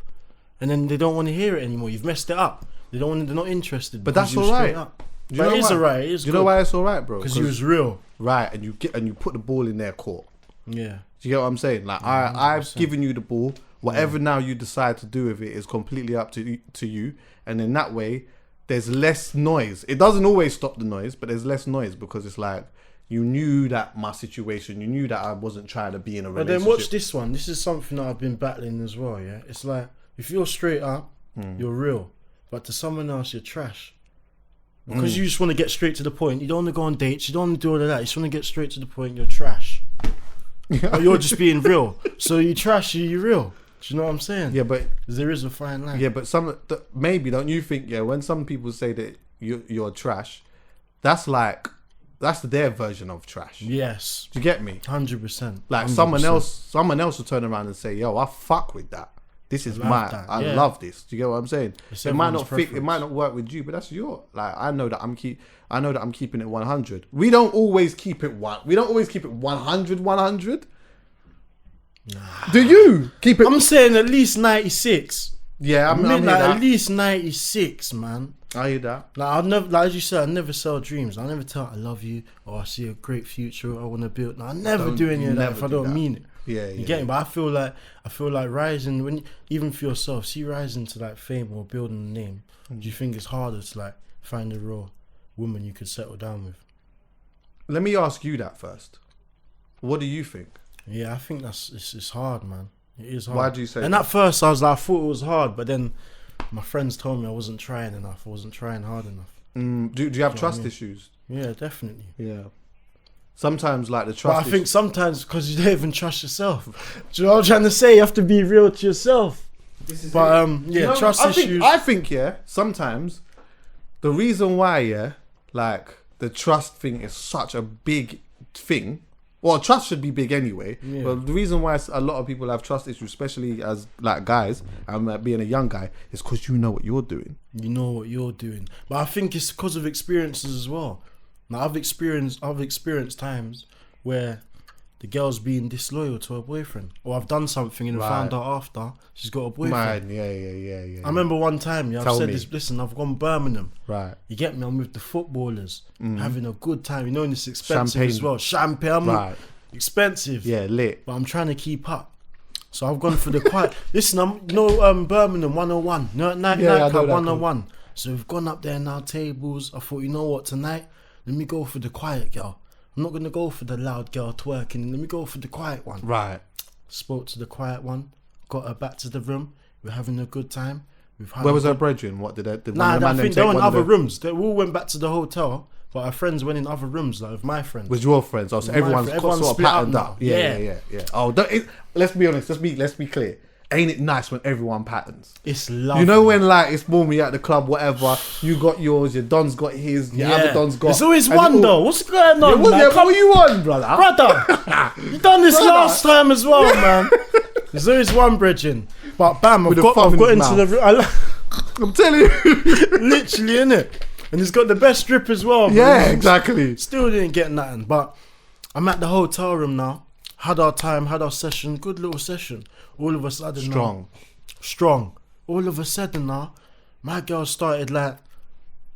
and then they don't want to hear it anymore. You've messed it up. They don't want. They're not interested. But because that's you were alright. straight up. Do you But know it is why? alright. It is Do you know why it's alright, bro? Because you was real. right, and you put the ball in their court. Yeah. Do you get what I'm saying? Like I've given you the ball. Whatever now you decide to do with it is completely up to you. And in that way, there's less noise. It doesn't always stop the noise, but there's less noise because it's like you knew that my situation. You knew that I wasn't trying to be in a But relationship. then watch this one. This is something that I've been battling as well. Yeah, it's like if you're straight up, you're real. But to someone else, you're trash. Because you just want to get straight to the point. You don't want to go on dates. You don't want to do all of that. You just want to get straight to the point. You're trash. But you're just being real. So you trash, you're real. Do you know what I'm saying? Yeah, but 'Cause there is a fine line. yeah, but maybe don't you think? Yeah, when some people say that you're trash, that's their version of trash. Yes. Do you get me? 100%. Like 100%. someone else will turn around and say, "Yo, I fuck with that. This is that, I yeah. love this." Do you get what I'm saying? It's It might everyone's not fit. It preference. might not work with you, but that's your. Like I know that I'm keeping it 100. We don't always keep it 100. Do you keep it? I'm saying at least 96. Yeah, I'm like hear at that. least 96, man. I hear that. Like I'd never, like as you said, I never sell dreams. I never tell I love you or I see a great future. I want to build. No, I never Don't- do any of that never if I do don't that. mean it. Yeah, You yeah. get me? But I feel like rising when even for yourself, see rising to like fame or building a name. Do you think it's harder to like find a real woman you could settle down with? Let me ask you that first. What do you think? Yeah, I think it's hard, man. It is hard. Why do you say And that? at first I was like, I thought it was hard, but then my friends told me I wasn't trying enough. I wasn't trying hard enough. Do you have trust I mean? issues? Yeah, definitely. Yeah. Sometimes like the But trust. I think sometimes because you don't even trust yourself. Do you know what I'm trying to say? You have to be real to yourself. But You know, trust issues. I think yeah. Sometimes the reason why like the trust thing is such a big thing. Well, trust should be big anyway. Yeah. But the reason why a lot of people have trust issues, especially as like guys, and being a young guy, is because you know what you're doing. You know what you're doing. But I think it's because of experiences as well. Now I've experienced times where the girl's being disloyal to her boyfriend, or I've done something and Right. found out after she's got a boyfriend. Man, yeah. I remember one time, I've Tell said me. this. Listen, I've gone Birmingham. Right. You get me? I'm with the footballers, having a good time. You know, and it's expensive Champagne. as well. Champagne, I'm Right. expensive. Yeah, lit. But I'm trying to keep up. So I've gone for the quiet. Listen, Birmingham 101. No, nightclub I know that 101. So we've gone up there now, tables. I thought, you know what, tonight, let me go for the quiet girl. I'm not going to go for the loud girl twerking. Let me go for the quiet one. Right. Spoke to the quiet one. Got her back to the room. We're having a good time. Where was her brethren? What did Nah, one of the I man them think they take were in one of other the- rooms. They all went back to the hotel. but her friends went in other rooms, like with my friends. With your friends, also With my everyone's, friend. Everyone's sort of split up patterned now. up. Yeah. Oh, let's be honest. Let's be clear. Ain't it nice when everyone patterns? It's lovely. You know when like it's normally at the club, whatever. You got yours, your Don's got his, your other Don's got. There's always and one all- though. What's going Yeah, on, man? what are you on, brother? Brother, you done this Brother. last time as well, man. There's always one bridging. But bam, I've With a got thumb in his into the I'm telling you. literally in it, and he's got the best strip as well. Man. Yeah, exactly. Still didn't get nothing, but I'm at the hotel room now. Had our time, had our session, good little session. All of a sudden, strong. All of a sudden now, my girl started like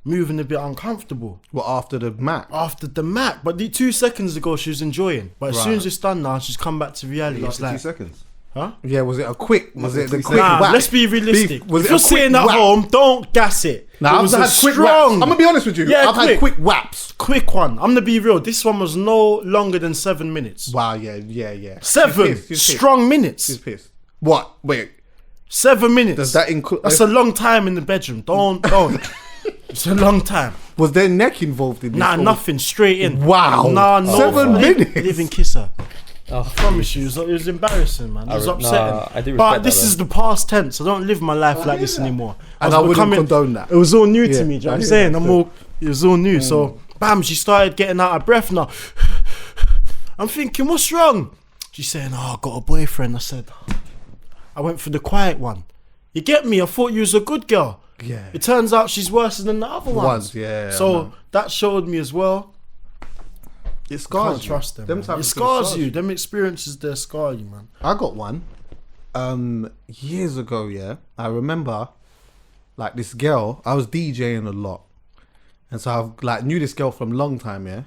moving a bit uncomfortable Well, after the Mac. after the Mac. But the 2 seconds ago she was enjoying, but as soon Right. as it's done now, she's come back to reality. It's After 2 like, seconds. huh? Yeah, was it a quick? Was it the 2 quick seconds. whack? Let's be realistic. Was If it you're a quick sitting at whack? home, don't gas it. Nah, It I've was had a quick strong, whaps. I'm gonna be honest with you. Yeah, I've had quick whaps. quick one. I'm gonna be real. This one was no longer than 7 minutes. Wow, yeah. 7 She's strong minutes. She's pissed. What? Wait, 7 minutes. does that include? That's a long time in the bedroom. Don't. It's a long time. Was there neck involved in this? Nah, or- nothing. Straight in. Wow. Nah, no. 7 minutes? Living kisser. Oh, I promise you, it was embarrassing, man. It was upsetting. I do but respect this that, is the past tense. I don't live my life like this anymore. And was I wouldn't becoming- condone that. It was all new Yeah, to me. Do you know what I I'm hear saying? that It was all new. So, bam, she started getting out of breath now. I'm thinking, what's wrong? She's saying, oh, I got a boyfriend. I said, I went for the quiet one. You get me? I thought you was a good girl. Yeah. It turns out she's worse than the other ones. Yeah. So man. that showed me as well. It scars Can't you. trust them. Them Man. type It of things scars you. Them experiences, they scar you, man. I got one. Years ago, yeah. I remember, like this girl. I was DJing a lot, and so I've like knew this girl from a long time. Yeah,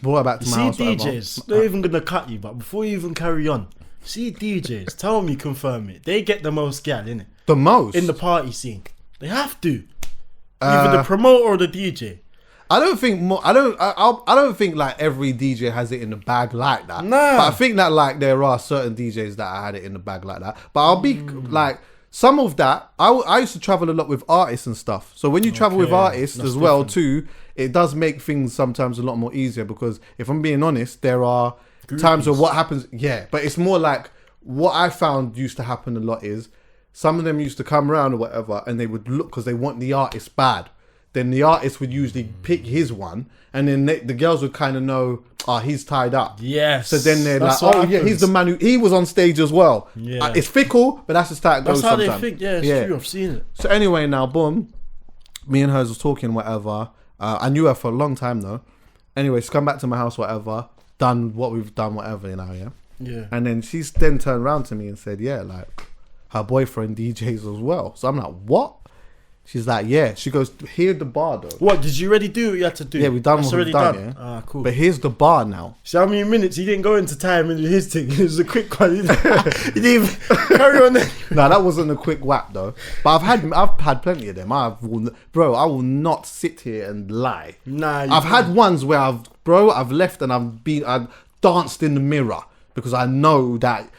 brought her back to You my see house. whatever. DJs, they're even gonna cut you, but before you even carry on, see DJs, tell me, confirm it. They get the most gal, innit? The most In the party scene. They have to. Either the promoter or the DJ. I don't think more. I don't think like every DJ has it in the bag like that. Nah. But I think that like there are certain DJs that I had it in the bag like that. But I'll be like some of that. I used to travel a lot with artists and stuff. So when you travel with Okay, artists that's as well different. too, it does make things sometimes a lot more easier because if I'm being honest, there are times where what happens. Yeah, but it's more like what I found used to happen a lot is some of them used to come around or whatever, and they would look because they want the artist bad. Then the artist would usually pick his one, and then the girls would kind of know, he's tied up. Yes. So then they're That's like, what yeah, he's happens. the man who he was on stage as well. Yeah. It's fickle, but that's just how it That's goes how sometimes. they think. Yeah, it's true. I've seen it. So anyway, now boom, me and hers was talking, whatever. I knew her for a long time though. Anyway, she's come back to my house, whatever. Done what we've done, whatever, you know, yeah. Yeah. And then she's then turned around to me and said, yeah, like her boyfriend DJs as well. So I'm like, what? She's like, yeah. She goes, here's the bar though. What, did you already do what you had to do? Yeah, we done That's what already we've done, done. yeah. Ah, cool. But here's the bar now. See how many minutes? He didn't go into time in his thing. It was a quick one. He didn't even carry on. No, that wasn't a quick whap though. But I've had plenty of them. I will not sit here and lie. Nah, I've had ones where I've left and I've danced in the mirror because I know that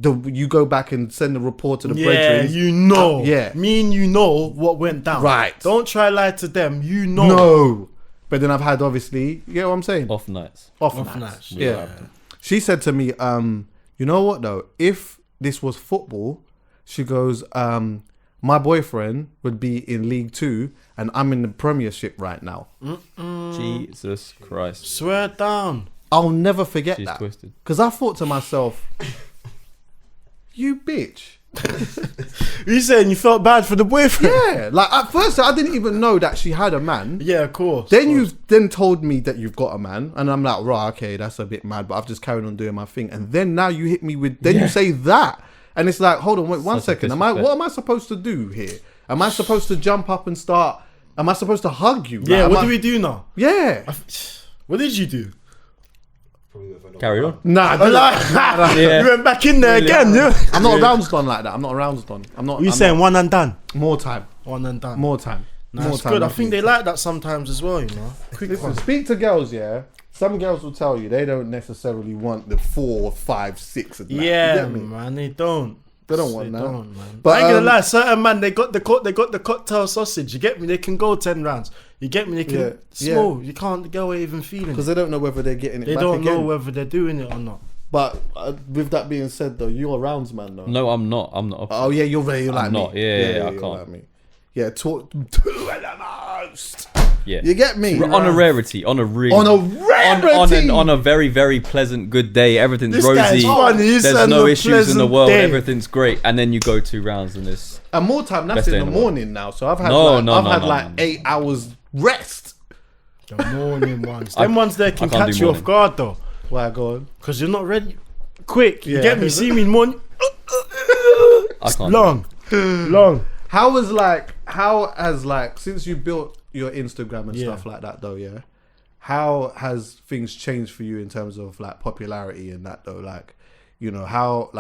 you go back and send a report to the Yeah, brethren. you know. Yeah. Me and you know what went down. Right. Don't try lie to them. You know. No. But then I've had obviously, you get what I'm saying? Off nights. Off Off nights. nights. Yeah. She said to me, you know what though? If this was football, she goes, my boyfriend would be in League 2 and I'm in the Premiership right now. Jesus Christ. Swear down. I'll never forget She's that. twisted. Because I thought to myself, you bitch. You saying you felt bad for the boyfriend? Yeah. Like at first I didn't even know that she had a man. Yeah, of course. Then you then told me that you've got a man, and I'm like, right, okay, that's a bit mad, but I've just carried on doing my thing. And then now you hit me with, then you say that, and it's like, hold on, wait one Such a second. disrespect. What am I supposed to do here? Am I supposed to jump up and start? Am I supposed to hug you? Yeah, Like, what am do I- we do now? Yeah. What did you do? Carry on. Nah, Yeah. You went back in there Really? again, yeah? I'm not a rounds done like that. I'm not a rounds done. I'm not. You I'm saying one and done? not- more time? One and done. More time. Nah, more it's time. good. I please. think they like that sometimes as well, you know. Quick Listen, one. speak to girls, yeah. Some girls will tell you they don't necessarily want the 4, 5, 6 and that. You Yeah, get me? man, they don't. They don't want that. Don't, man. But, I ain't gonna lie, certain man, they got the cocktail sausage. You get me? They can go 10 rounds. You get me? They can Yeah. small. You can't go away even feeling Because it. they don't know whether they're getting it They back don't again. know whether they're doing it or not. But with that being said, though, you're a rounds man, though. No, I'm not. I'm not. Oh yeah, you're like I'm me. not. Yeah, I you're can't. Like me. Yeah, talk to the most. Yeah. You get me? On a rarity, on a really, On a rarity. on a very, very pleasant good day. Everything's This guy's rosy. funny. He There's said no a issues in the pleasant world. day. Everything's great, and then you go 2 rounds and this. And more time, that's Best in day the in the world. morning now. So I've had No, like no. 8 hours rest. The morning ones. Them ones there can I can't catch do you off morning. guard though. Why go on? Because you're not ready. Quick. You Yeah. get me? See me in morning. I can't. Long. Long. How has since you built your Instagram and stuff like that though, yeah? How has things changed for you in terms of like popularity and that though? Like, you know, how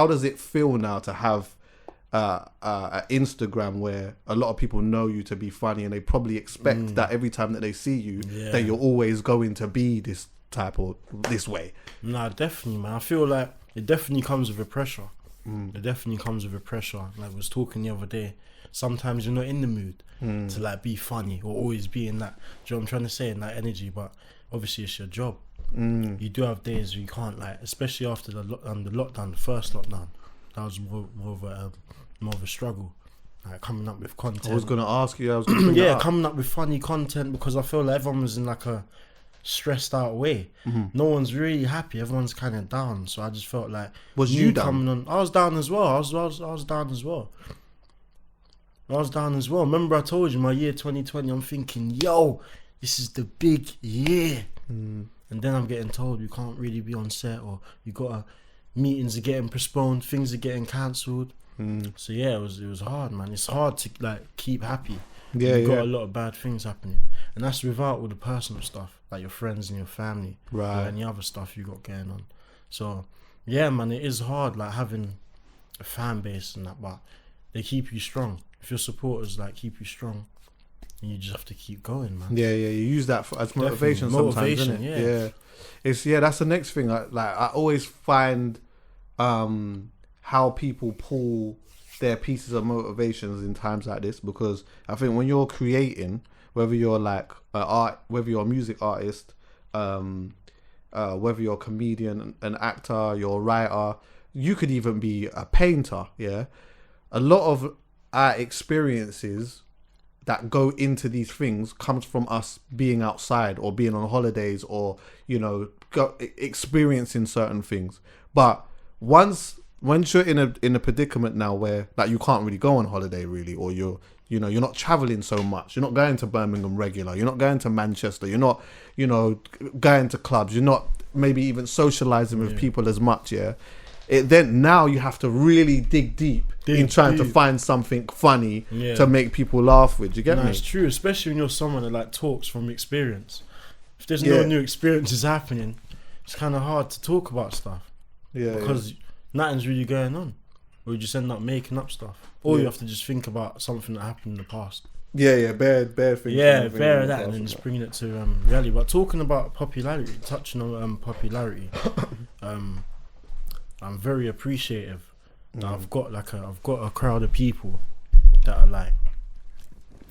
does it feel now to have an Instagram where a lot of people know you to be funny and they probably expect that every time that they see you that you're always going to be this type or this way? Nah, definitely, man. I feel like it definitely comes with a pressure. It definitely comes with a pressure. Like I was talking the other day, sometimes you're not in the mood to like be funny or always be in that, do you know what I'm trying to say, in that energy, but obviously it's your job. You do have days where you can't, like, especially after the lockdown, the first lockdown, that was more of a struggle, like coming up with content. I was gonna ask you. I was gonna bring that up. Coming up with funny content, because I feel like everyone was in like a stressed out way. No one's really happy. Everyone's kind of down. So I just felt like, Was me you down? coming on? I was down as well. I was down as well. I was down as well. Remember I told you my year 2020. I'm thinking, yo, this is the big year. And then I'm getting told you can't really be on set, or you got meetings are getting postponed, things are getting cancelled. So yeah, it was hard, man. It's hard to like keep happy. Yeah, You've yeah. got a lot of bad things happening, and that's without all the personal stuff, like your friends and your family, Right. or any other stuff you got going on. So yeah, man, it is hard, like having a fan base and that, but they keep you strong. If your supporters like keep you strong, and you just have to keep going, man. Yeah, you use that as motivation sometimes, Motivation, innit? yeah. It's that's the next thing. I always find how people pull their pieces of motivations in times like this, because I think when you're creating, whether you're like whether you're a music artist, whether you're a comedian, an actor, you're a writer, you could even be a painter. Yeah, a lot of our experiences that go into these things comes from us being outside or being on holidays, or experiencing certain things. But once you're in a predicament now where like you can't really go on holiday really, or you're not traveling so much, you're not going to Birmingham regular, you're not going to Manchester, you're not going to clubs, you're not maybe even socializing with people as much, then now you have to really dig deep in trying to find something funny to make people laugh with. You get me? It's true, especially when you're someone that like talks from experience. If there's no new experiences happening, it's kind of hard to talk about stuff, because nothing's really going on, or you just end up making up stuff, or you have to just think about something that happened in the past. Bare things. Bear that, and then just bringing it to reality. But talking about popularity, touching on popularity, I'm very appreciative that I've got a crowd of people that are like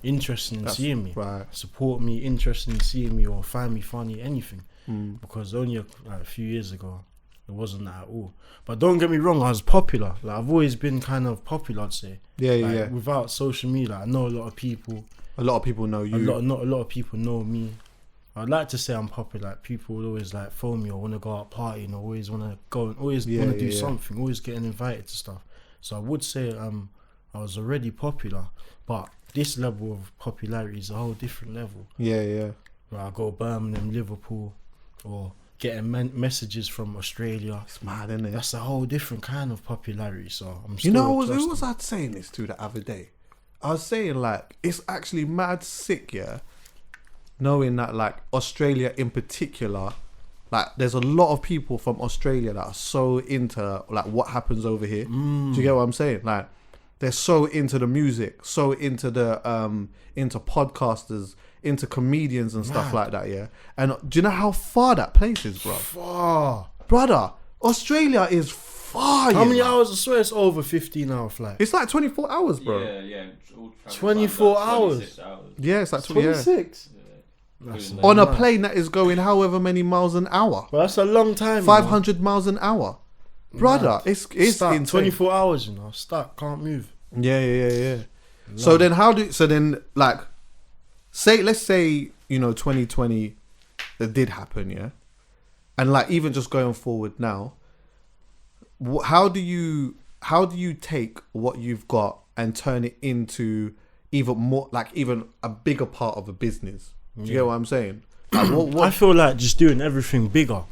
interested in seeing me, right. support me, interested in seeing me, or find me funny, anything. Because only a few years ago it wasn't that at all. But don't get me wrong, I was popular. Like I've always been kind of popular, I'd say. Yeah. Without social media, I know a lot of people. A lot of people know you. Not a lot of people know me. I'd like to say I'm popular. Like people would always like phone me or want to go out partying, or always want to go and always want to do something, always getting invited to stuff. So I would say I was already popular, but this level of popularity is a whole different level. Yeah. Where I go Birmingham, Liverpool, or getting messages from Australia. It's mad, isn't it? That's a whole different kind of popularity. So I'm still who was I saying this to the other day? I was saying like it's actually mad sick, knowing that like Australia in particular, like there's a lot of people from Australia that are so into like what happens over here. Do you get what I'm saying? Like they're so into the music, so into the into podcasters, into comedians and stuff like that. And do you know how far that place is, bro? far. Brother, Australia is far. How you many know. hours? I swear it's over 15-hour flight. It's like 24 hours, bro. Yeah. All travel 24 time's like 26 hours. Yeah, it's like 20. Yeah. 26. Yeah. That's On a mad. plane that is going however many miles an hour. But that's a long time. 500 miles an hour. Brother, Mad. it's Stuck. insane. 24 hours, you know. Stuck. Can't move. Yeah. So then let's say, 2020 that did happen, yeah? And like even just going forward now, how do you take what you've got and turn it into even more, like even a bigger part of a business? Do you get what I'm saying? Like what I feel like just doing everything bigger.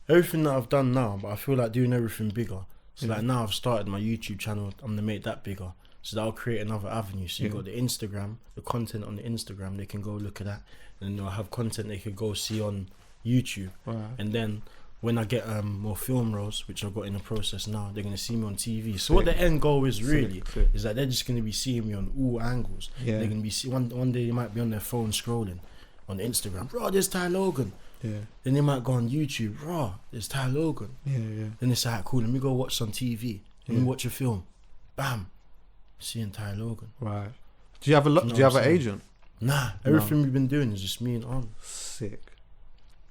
Everything that I've done now, but I feel like doing everything bigger. So like now I've started my YouTube channel. I'm gonna make that bigger. So that'll create another avenue. So you've got the Instagram, the content on the Instagram, they can go look at that. And they'll have content they could go see on YouTube. Right. And then when I get more film roles, which I've got in the process now, they're going to see me on TV. So what the end goal is really, Sick. is that they're just going to be seeing me on all angles. Yeah. They're going to be one day they might be on their phone scrolling on Instagram. Bro, there's Ty Logan. Yeah. Then they might go on YouTube. Bro, there's Ty Logan. Yeah. Then it's like, cool, let me go watch some TV. Let me Yeah. watch a film. Bam. Seeing Ty Logan. Right. Do you have a know do you what have I'm an saying? agent? Nah, everything we've been doing is just me and on.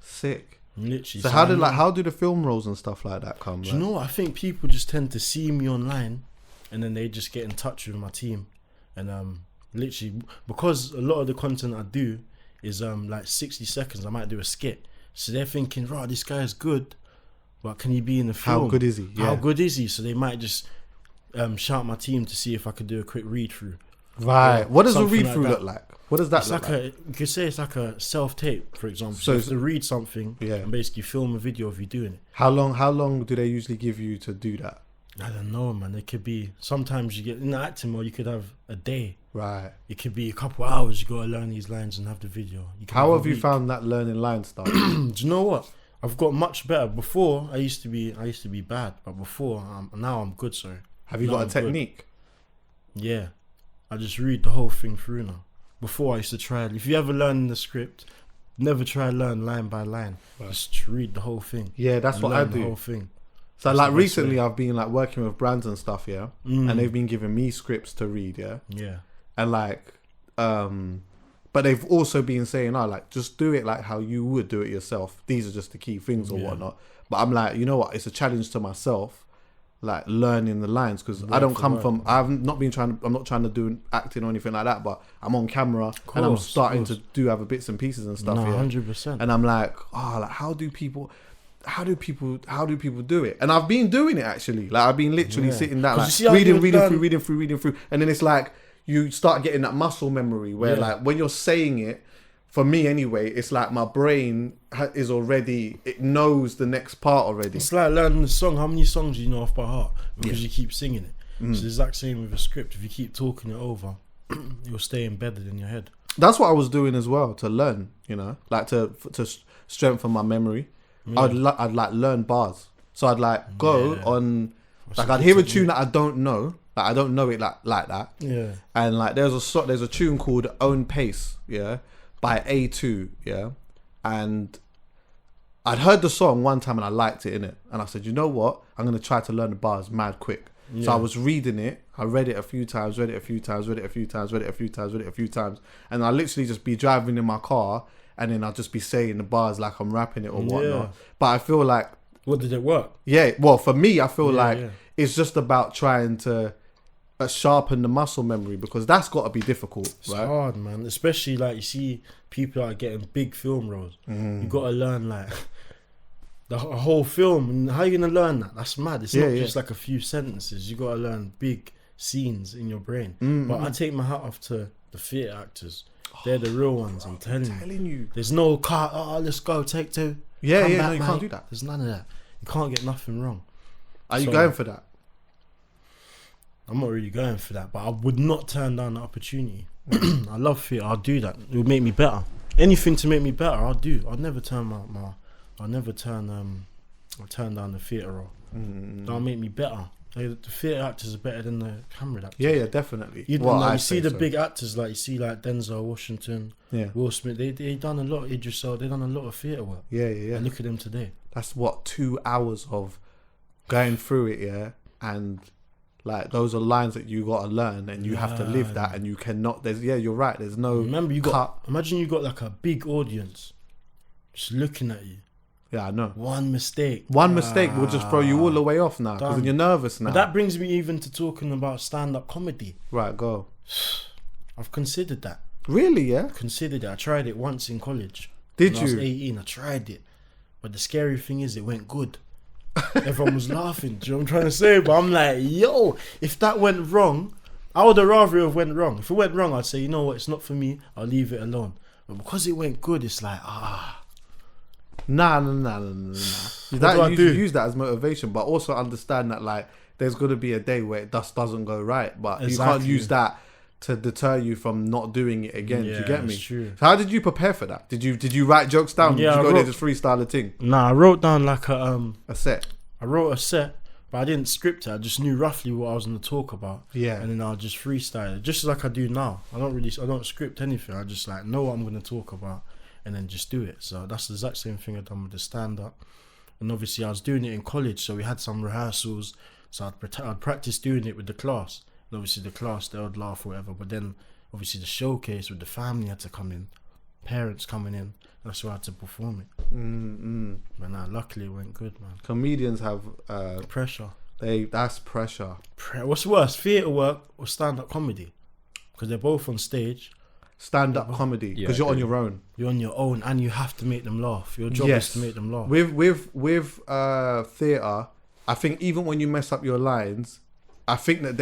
Sick. Literally. So how do the film roles and stuff like that come? Do you know what? I think people just tend to see me online and then they just get in touch with my team. And literally, because a lot of the content I do is like 60 seconds, I might do a skit. So they're thinking, right, this guy is good, but can he be in the film? How good is he? How Yeah. good is he? So they might just shout my team to see if I could do a quick read through. Right. Yeah, What does a something read like through that. look like? What does that It's look like like? you could say it's like a self-tape, for example. So So you it's- have to read something Yeah. and basically film a video of you doing it. How long do they usually give you to do that? I don't know, man. It could be, sometimes you get in the acting mode, you could have a day. Right. It could be a couple hours. You gotta learn these lines and have the video. You can How a have you week. found that learning line stuff? Do you know what? I've got much better. Before I used to be bad, but before now I'm good. Sorry. Have you No, got a I'm good. technique? Yeah, I just read the whole thing through now. Before I used to try. If you ever learn the script, never try learn line by line. Right. Just read the whole thing. Yeah, that's and what I learn The do. whole thing. So That's like the best recently way. I've been like working with brands and stuff, yeah, and they've been giving me scripts to read, yeah, Yeah. and like, but they've also been saying, oh, like just do it like how you would do it yourself. These are just the key things or Yeah. whatnot. But I'm like, you know what? It's a challenge to myself, like learning the lines because I Word don't for come word. from. I'm not trying to do acting or anything like that. But I'm on camera and I'm Course, starting course. to do other bits and pieces and stuff. No, yeah. 100%. And I'm like, oh, like how do people do it? And I've been doing it actually. Like I've been literally Yeah. sitting down, 'Cause like you see how reading you've through, and then it's like you start getting that muscle memory where Yeah. like when you're saying it, for me anyway, it's like my brain is already, it knows the next part already. It's like learning the song. How many songs do you know off by heart? Because Yeah. you keep singing it. It's the exact same with a script. If you keep talking it over, you'll stay embedded in your head. That's what I was doing as well to learn, like to strengthen my memory. Yeah. I'd like learn bars. So I'd like go Yeah. on, That's like a I'd good hear a technique. tune that I don't know. Like I don't know it like that. Yeah. And like there's a tune called Own Pace, yeah, by A2, yeah. And I'd heard the song one time and I liked it, innit? And I said, you know what? I'm gonna try to learn the bars mad quick. So Yeah. I was reading it, I read it a few times, and I literally just be driving in my car and then I'll just be saying the bars like I'm rapping it or whatnot. Yeah. But I feel like, What did it work? yeah, well for me I feel Yeah, like yeah. it's just about trying to sharpen the muscle memory because that's got to be difficult, It's right? hard, man. Especially like you see people that are getting big film roles. Mm. You gotta learn like the whole film. And how you gonna learn that? That's mad. It's Yeah, not yeah. just like a few sentences. You gotta learn big scenes in your brain. Mm, But I take my hat off to the theatre actors. They're the real ones. I'm telling you. There's no cut. Oh, let's go. Take two. Yeah, Come yeah, back, no, you mate. can't do that. There's none of that. You can't get nothing wrong. Are you So- going for that? I'm not really going for that, but I would not turn down the opportunity. I love theatre. I'll do that. It would make me better. Anything to make me better, I'll do. I'll never turn I'll turn down the theatre role. That'll make me better. The theatre actors are better than the camera actors. Yeah, yeah, definitely. You, Well, like, I you see say the so. big actors, like you see like Denzel Washington, Yeah, Will Smith. They done a lot. Idris Elba. They done a lot of theatre work. yeah, yeah, yeah. And look at them today. That's what 2 hours of going through it, yeah, and like those are lines that you gotta learn, and you have to live that, and you cannot. You're right. There's no. Remember, imagine you got like a big audience just looking at you. Yeah, I know. One mistake will just throw you all the way off now because you're nervous now. But that brings me even to talking about stand-up comedy. Right, go. I've considered that. Really? Yeah. Considered it. I tried it once in college. Did when you? I was 18. I tried it, but the scary thing is, it went good. Everyone was laughing. Do you know what I'm trying to say? But I'm like, yo, if that went wrong, I would have rather it have went wrong. If it went wrong, I'd say, you know what, it's not for me. I'll leave it alone. But because it went good, it's like, Nah. That you use that as motivation, but also understand that like there's gonna be a day where it just doesn't go right. But you can't use that to deter you from not doing it again. Do you get me? True. So how did you prepare for that? Did you write jokes down? Yeah, did you go there just freestyle a thing? Nah, I wrote down like a set. I wrote a set, but I didn't script it. I just knew roughly what I was going to talk about. Yeah. And then I'll just freestyle it, just like I do now. I don't script anything. I just like know what I'm going to talk about and then just do it. So that's the exact same thing I've done with the stand-up. And obviously I was doing it in college, so we had some rehearsals. So I'd practice doing it with the class. And obviously the class, they would laugh or whatever. But then obviously the showcase with the family had to come in. Parents coming in. That's why I had to perform it. But nah, luckily it went good, man. Comedians have pressure. That's pressure. What's worse, theatre work or stand-up comedy? Because they're both on stage. Stand-up comedy, because you're on your own. You're on your own, and you have to make them laugh. Your job is to make them laugh. With theatre, I think even when you mess up your lines, I think that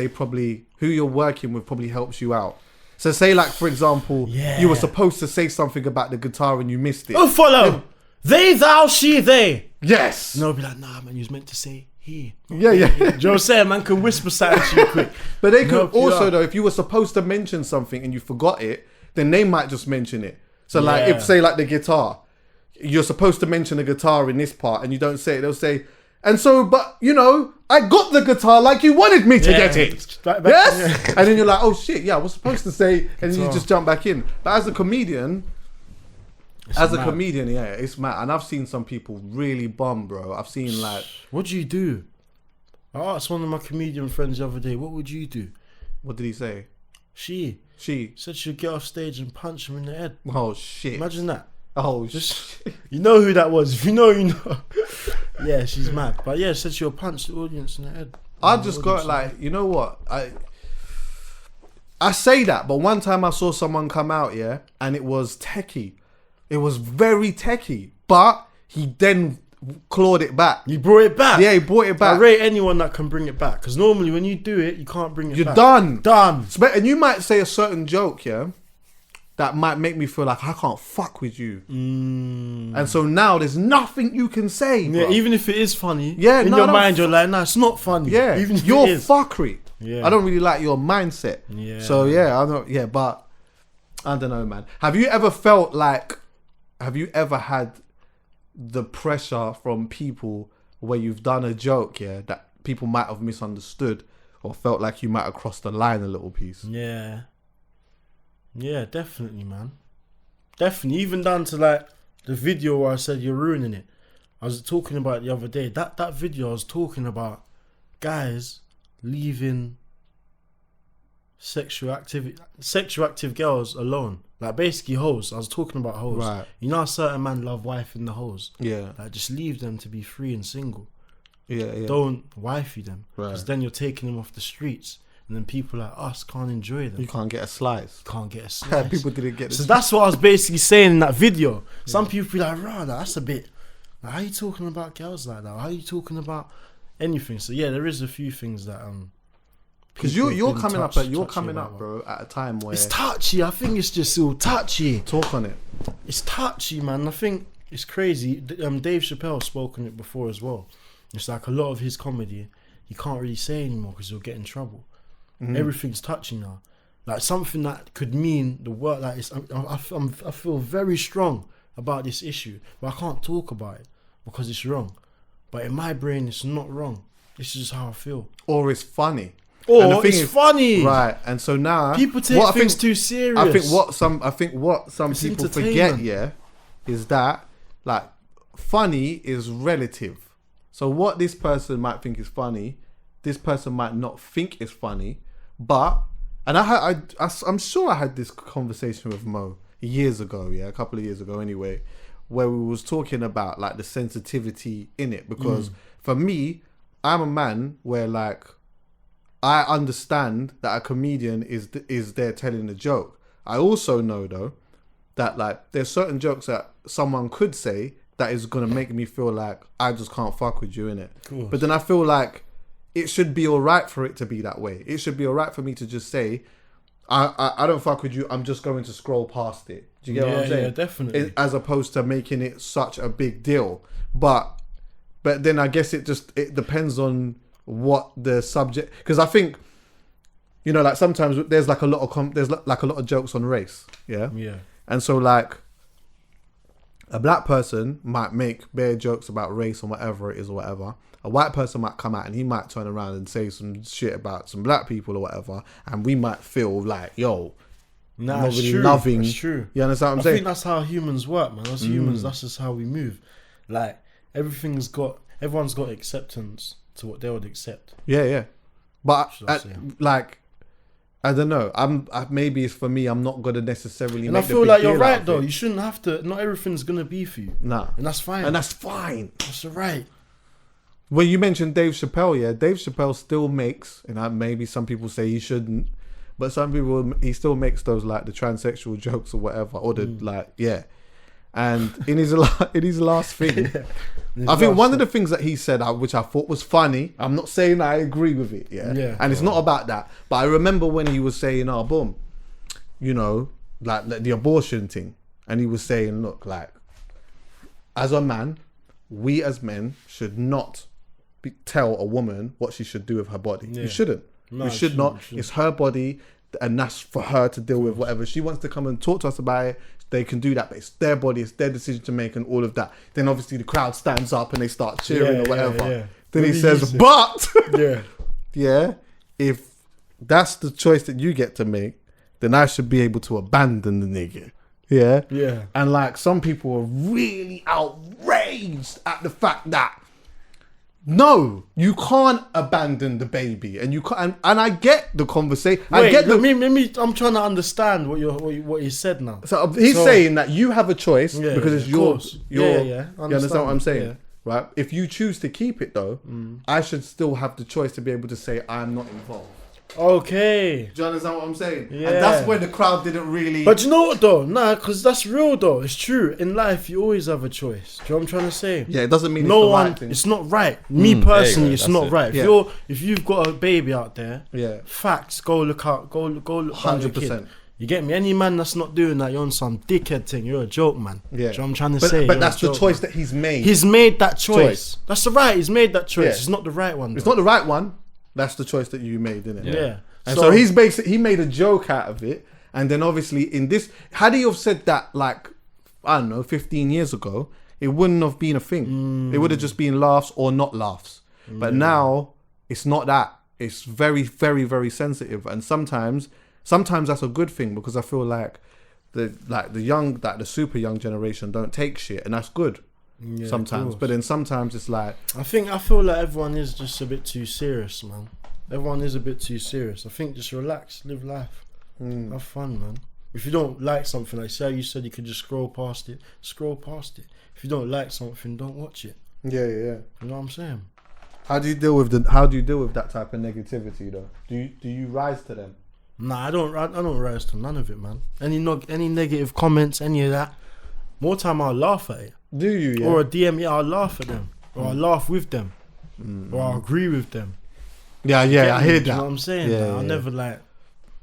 who you're working with probably helps you out. So say like, for example, you were supposed to say something about the guitar and you missed it. Oh, follow! They, thou, she, they. Yes. No, be like, nah, man, you was meant to say he. Yeah. Do you know what I'm saying? Man can whisper something to you quick. But they could also, though, if you were supposed to mention something and you forgot it, then they might just mention it. So like, if say like the guitar, you're supposed to mention the guitar in this part and you don't say it, they'll say, and so, but you know, I got the guitar like you wanted me to get it. Yes? And then you're like, oh shit, yeah, I was supposed to say, and then you just jump back in. But as a comedian, it's mad. And I've seen some people really bum, bro. I've seen like... What do you do? I asked one of my comedian friends the other day, what would you do? What did he say? She said she'd get off stage and punch him in the head. Oh shit. Imagine that. Oh shit. You know who that was. If you know, you know. Yeah, she's mad. But yeah, said she'll punch the audience in the head. I just got like, you know what? I say that, but one time I saw someone come out, yeah, and it was techie. It was very techie, but he then clawed it back. You brought it back? Yeah, he brought it back. I rate anyone that can bring it back, because normally when you do it, you can't bring it back. You're done. And you might say a certain joke, yeah, that might make me feel like I can't fuck with you. And so now there's nothing you can say. Yeah, even if it is funny. Yeah, in your mind, you're like, nah, it's not funny. Yeah, even if you're it is. fuckery. Yeah. I don't really like your mindset. Yeah. So yeah, I don't. Yeah, but I don't know, man. Have you ever had the pressure from people where you've done a joke, yeah, that people might have misunderstood or felt like you might have crossed the line a little piece? Yeah. Yeah, definitely, man. Definitely. Even down to like the video where I said you're ruining it. I was talking about it the other day. That video I was talking about guys leaving sexual active girls alone. Like basically hoes. I was talking about hoes. Right. You know how certain man love wife in the hoes. Yeah. Like just leave them to be free and single. Yeah. Don't wifey them. Right. Because then you're taking them off the streets. And then people like us can't enjoy them. You can't get a slice. Can't get a slice. People didn't get. So that's what I was basically saying in that video. Some people be like, "Rah, that's a bit. Like, how are you talking about girls like that? How are you talking about anything?" So yeah, there is a few things that because you're coming up, bro, at a time where it's touchy. I think it's just all touchy. Talk on it. It's touchy, man. I think it's crazy. Dave Chappelle spoke on it before as well. It's like a lot of his comedy he can't really say anymore because he'll get in trouble. Everything's touchy now, like something that could mean the world. Like I feel very strong about this issue, but I can't talk about it because it's wrong. But in my brain, it's not wrong. This is just how I feel. Or it's funny. Or it's funny, right? And so now people take things too serious. I think what some people forget, yeah, is that like funny is relative. So what this person might think is funny, this person might not think is funny, but I'm sure I had this conversation with Mo years ago, a couple of years ago anyway, where we was talking about like the sensitivity in it, because for me, I'm a man where like I understand that a comedian is there telling a joke. I also know though that like there's certain jokes that someone could say that is gonna make me feel like I just can't fuck with you, innit? But then I feel like it should be alright for it to be that way. It should be alright for me to just say, I don't fuck with you, I'm just going to scroll past it. Do you get what I'm saying? Yeah, definitely. As opposed to making it such a big deal. But then I guess it depends on what the subject, because I think, you know, like sometimes there's like a lot of jokes on race, yeah, and so like a black person might make bare jokes about race or whatever it is or whatever. A white person might come out and he might turn around and say some shit about some black people or whatever, and we might feel like, yo, not really loving. That's true. You understand what I'm saying? I think that's how humans work, man. As humans, that's just how we move. Like everyone's got acceptance to what they would accept. Yeah. But like, I don't know. Maybe it's for me. I'm not gonna necessarily. And I feel like you're right though. You shouldn't have to. Not everything's gonna be for you. Nah, and that's fine. That's alright. When you mentioned Dave Chappelle, Dave Chappelle still makes, and maybe some people say he shouldn't, but some people, he still makes those like the transsexual jokes or whatever, or the And in his last thing, I think one of the things that he said, which I thought was funny, I'm not saying I agree with it, and it's not about that, but I remember when he was saying, boom, you know, like the abortion thing, and he was saying, look, like, as a man, we as men should not tell a woman what she should do with her body. You shouldn't. No, we should not. It's her body, and that's for her to deal with. Whatever she wants to come and talk to us about it, they can do that, but it's their body, it's their decision to make, and all of that. Then obviously the crowd stands up and they start cheering or whatever. Then he says, but if that's the choice that you get to make, then I should be able to abandon the nigga. Yeah. And like some people are really outraged at the fact that no, you can't abandon the baby, and you can't. And I get the conversation. I'm trying to understand what you said now. So he's saying that you have a choice because it's yours. You understand what I'm saying? Yeah. Right? If you choose to keep it though, I should still have the choice to be able to say I'm not involved. Okay. Do you understand what I'm saying? Yeah. And that's where the crowd didn't really. But you know what though? Nah, because that's real though. It's true. In life, you always have a choice. Do you know what I'm trying to say? Yeah, it doesn't mean it's the right thing. It's not right. Me personally, it's not right. Yeah. If you've got a baby out there, facts. Go look out. Go look 100%. You get me? Any man that's not doing that, you're on some dickhead thing. You're a joke, man. Yeah. Do you know what I'm trying to say? But that's the choice that he's made. He's made that choice. That's the right. He's made that choice. It's not the right one. It's not the right one. That's the choice that you made, isn't it? Yeah. And so he made a joke out of it, and then obviously in this, had he have said that like, I don't know, 15 years ago, it wouldn't have been a thing. It would have just been laughs or not laughs. But now it's not that. It's very, very, very sensitive, and sometimes that's a good thing, because I feel like the super young generation don't take shit, and that's good. Sometimes, but then sometimes it's like I feel like everyone is just a bit too serious, man. Everyone is a bit too serious. I think just relax, live life, have fun, man. If you don't like something, like say you said, you could just scroll past it. If you don't like something, don't watch it. Yeah. You know what I'm saying? How do you deal with that type of negativity though? Do you rise to them? Nah, I don't rise to none of it, man. Any negative comments, any of that. More time I'll laugh at it. Do you? Yeah. Or a DM, I'll laugh at them, or I'll laugh with them, or I'll agree with them. Yeah, I hear that. You know what I'm saying? Yeah, I never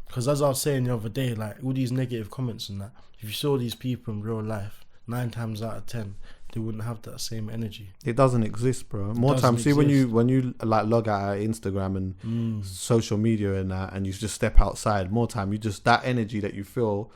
because as I was saying the other day, like all these negative comments and that, if you saw these people in real life, 9 times out of 10, they wouldn't have that same energy. It doesn't exist, bro. More time, see when you like log out of Instagram and social media and that, and you just step outside, more time, you just, that energy that you feel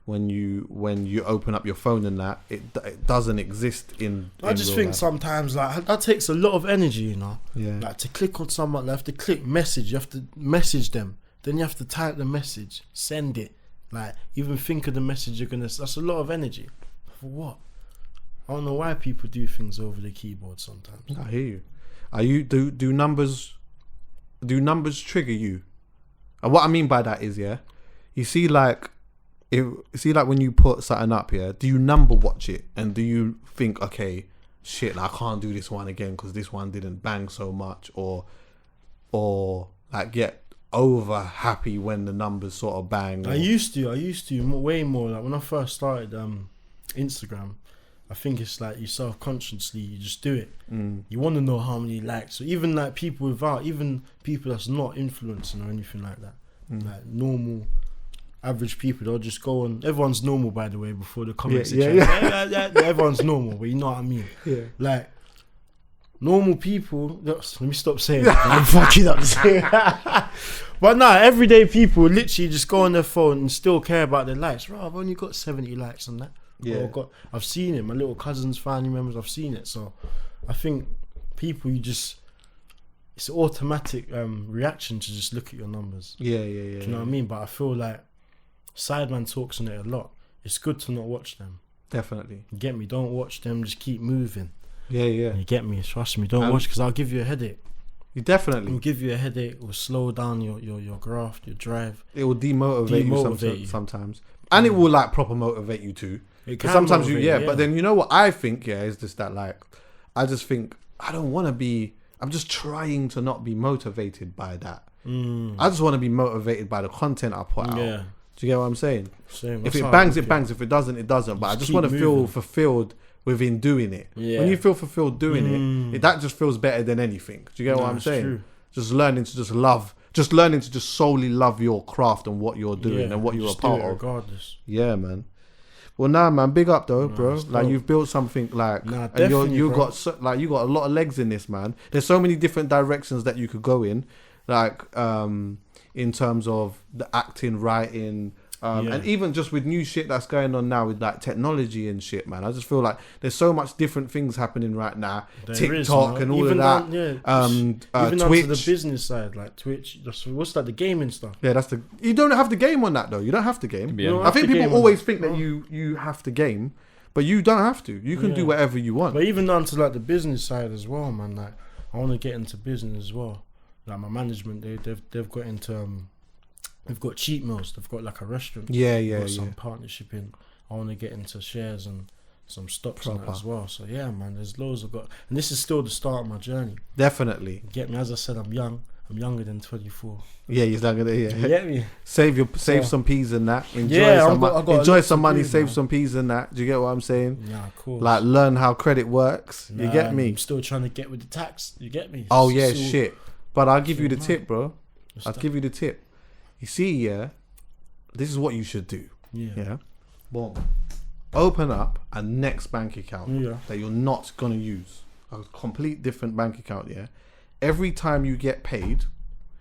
when you open up your phone and that, it doesn't exist in I just think life. Sometimes like that takes a lot of energy, you know. Yeah. Like to click on someone, you have to click message, you have to message them, then you have to type the message, send it, like even think of the message you're gonna. That's a lot of energy. For what? I don't know why people do things over the keyboard sometimes. I hear you. Are you do numbers trigger you? And what I mean by that is, yeah, you see like when you put something up, yeah, do you number watch it and do you think, okay, shit, like, I can't do this one again because this one didn't bang so much, or like get over happy when the numbers sort of bang? I used to way more. Like when I first started Instagram, I think it's like you self-consciously, you just do it. You want to know how many likes. So even like people that's not influencing or anything like that, like normal average people, they'll just go on. Everyone's normal, by the way, before the comments. Everyone's normal, but you know what I mean. Yeah. Like normal people. Let me stop saying that. I'm fucking up saying that. But nah, everyday people literally just go on their phone and still care about their likes. Bro, I've only got 70 likes on that. Yeah. I've seen it. My little cousins, family members, I've seen it. So I think people, it's an automatic reaction to just look at your numbers. Yeah. Do you know what I mean? But I feel like Sideman talks on it a lot. It's good to not watch them. Definitely. You get me? Don't watch them. Just keep moving. Yeah. You get me? Trust me. Don't watch, because I'll give you a headache. You definitely. It'll give you a headache. It will slow down your graph, your drive. It will demotivate you sometimes. And it will like proper motivate you too. Because sometimes but then you know what I think, is just that, like, I just think I'm just trying to not be motivated by that. I just want to be motivated by the content I put out. Yeah. Do you get what I'm saying? Same. If it bangs, it bangs. If it doesn't, it doesn't. But I just want to feel fulfilled within doing it. Yeah. When you feel fulfilled doing it, that just feels better than anything. Do you get what I'm saying? True. Just learning to just solely love your craft and what you're doing and what you're a part of. Regardless. Yeah, man. Well, nah, man, big up though, bro. Like, you've built something, like, and you got a lot of legs in this, man. There's so many different directions that you could go in, like, in terms of the acting, writing, and even just with new shit that's going on now with like technology and shit, man. I just feel like there's so much different things happening right now. TikTok and all even of that. Even Twitch. onto the business side, like Twitch. What's like the gaming stuff? Yeah, you don't have to game on that though. You don't have to game. I think people always think that you have to game, but you don't have to. You can do whatever you want. But even down to like the business side as well, man. Like, I want to get into business as well. Like my management, they've got into they've got cheat meals. They've got like a restaurant. Got some partnership in. I want to get into shares and some stocks and that as well. So yeah, man, there's loads I've got, and this is still the start of my journey. Definitely. Get me? As I said, I'm young. I'm younger than 24. Yeah, you're younger than You get me? Save some peas and that. Enjoy some money. Save some peas and that. Do you get what I'm saying? Yeah, of course. Like, learn how credit works. You get me? I'm still trying to get with the tax. You get me? Oh yeah, shit. But I'll give you the tip, bro. I'll give you the tip. You see, this is what you should do. Yeah. Boom. Open up a next bank account that you're not gonna use. A complete different bank account. Yeah. Every time you get paid,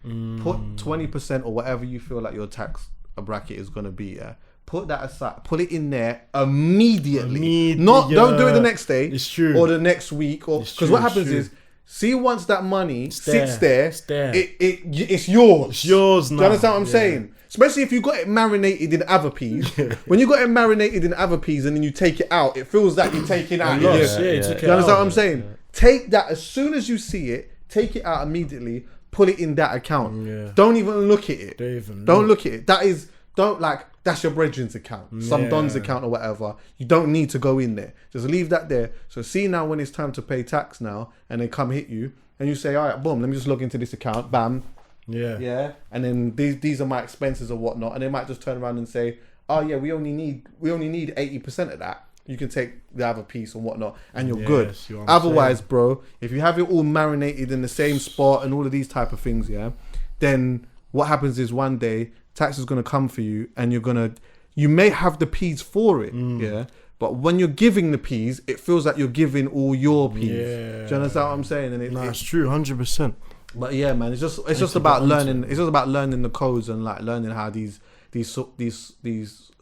put 20% or whatever you feel like your tax bracket is gonna be. Yeah. Put that aside. Put it in there immediately. Don't do it the next day. It's true. Or the next week. Or because what happens is, see, once that money sits there, it's yours. It's yours now. Do you understand what I'm saying? Especially if you got it marinated in avapes. When you got it marinated in avapes and then you take it out, it feels like you're taking out. Do you understand what I'm saying? Take that as soon as you see it. Take it out immediately. Put it in that account. Don't even look at it. Don't look at it. That's your brethren's account, some Don's account or whatever. You don't need to go in there. Just leave that there. So see now when it's time to pay tax now, and they come hit you, and you say, all right, boom, let me just log into this account, bam. Yeah. And then these are my expenses or whatnot, and they might just turn around and say, oh yeah, we only need 80% of that. You can take the other piece and whatnot, and you're good. Otherwise, bro, if you have it all marinated in the same spot and all of these type of things, then what happens is one day tax is going to come for you, and you may have the peas for it, but when you're giving the peas, it feels like you're giving all your peas. Do you understand what I'm saying? And it's true, 100%. But yeah, man, it's just about learning. It's just about learning the codes and like learning how these things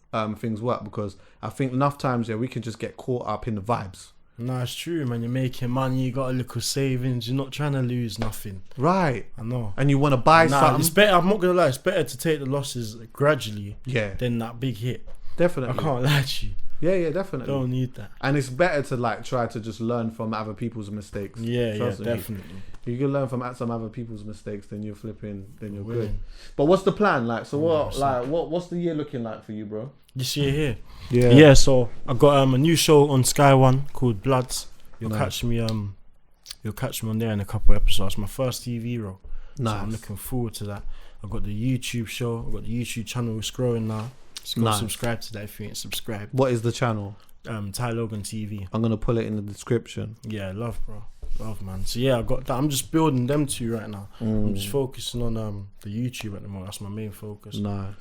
work, because I think enough times we can just get caught up in the vibes. No, it's true, man. You're making money, you got a little savings, you're not trying to lose nothing. Right. I know. And you want to buy something. It's better, I'm not going to lie, it's better to take the losses gradually than that big hit. Definitely. I can't lie to you. Yeah, definitely. Don't need that. And it's better to like try to just learn from other people's mistakes. Yeah, Trust me. definitely. You can learn from some other people's mistakes, then you're good. Winning. But what's the plan? Like, so what? 100%. Like, what's the year looking like for you, bro? This year here. Yeah. Yeah, so I got a new show on Sky One called Bloods. You'll Nice. catch me on there in a couple episodes. My first TV role. So Nice. I'm looking forward to that. I've got the YouTube show. I've got the YouTube channel. It's growing now. Just go Nice. subscribe to that if you ain't subscribed. What is the channel? Ty Logan TV. I'm gonna put it in the description. Yeah, love, bro. Love, man. So yeah, I got that. I'm just building them two right now. I'm just focusing on the YouTube at the moment. That's my main focus. Nice.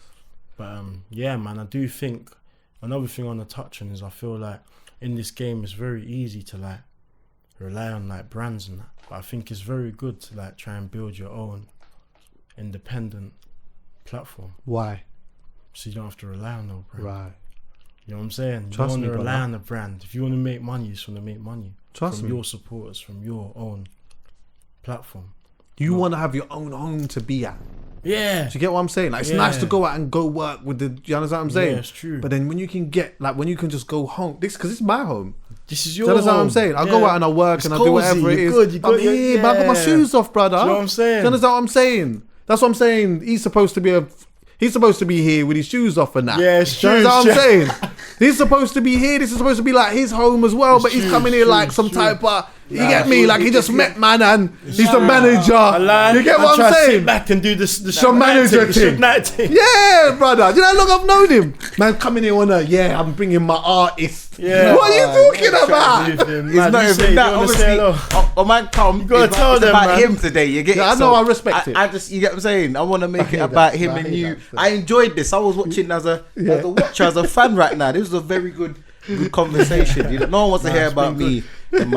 But yeah, man, I do think another thing I want to touch on is I feel like in this game it's very easy to like rely on like brands and that. But I think it's very good to like try and build your own independent platform, Why? so you don't have to rely on no brand. Right. You know what I'm saying? You Trust don't want me, to rely brother. on a brand. If you want to make money, you just want to make money Trust from me. your supporters, from your own platform. You want to have your own home to be at. Yeah. Do you get what I'm saying? Like, it's Yeah. nice to go out and go work with the. You understand what I'm saying? Yeah, it's true. But then when you can just go home, because it's my home. This is Do your you understand what I'm home. saying? I Yeah. go out and I work It's and I do cozy, whatever it you're is. good, you got I'm your- here, but I got my yeah. shoes off, brother. Do you know what I'm saying? Do you understand what I'm saying? That's what I'm saying. He's supposed to be here with his shoes off and that. Yeah, it's Do you true, understand what I'm it's saying? He's supposed to be here. This is supposed to be like his home as well, It's but he's true, coming it's here true, like it's some true. type of. You Nah, get me? Like he just met man and he's the manager. You get what try I'm to sit saying? back and do the Some manager thing. thing. Yeah, brother. Do you know how long I've known him? Man, coming here on I'm bringing my artist. Yeah. What are you talking about? It's not even that. Obviously, on my come, gotta it's tell it's them, about man. him today. You get? Yeah, I it? know, I respect it. I just, you get what I'm saying. I want to make it hear about that. him I and hear you. that. I enjoyed this. I was watching as a watcher, as a fan right now. This was a very good conversation. You know, no one wants to hear about me and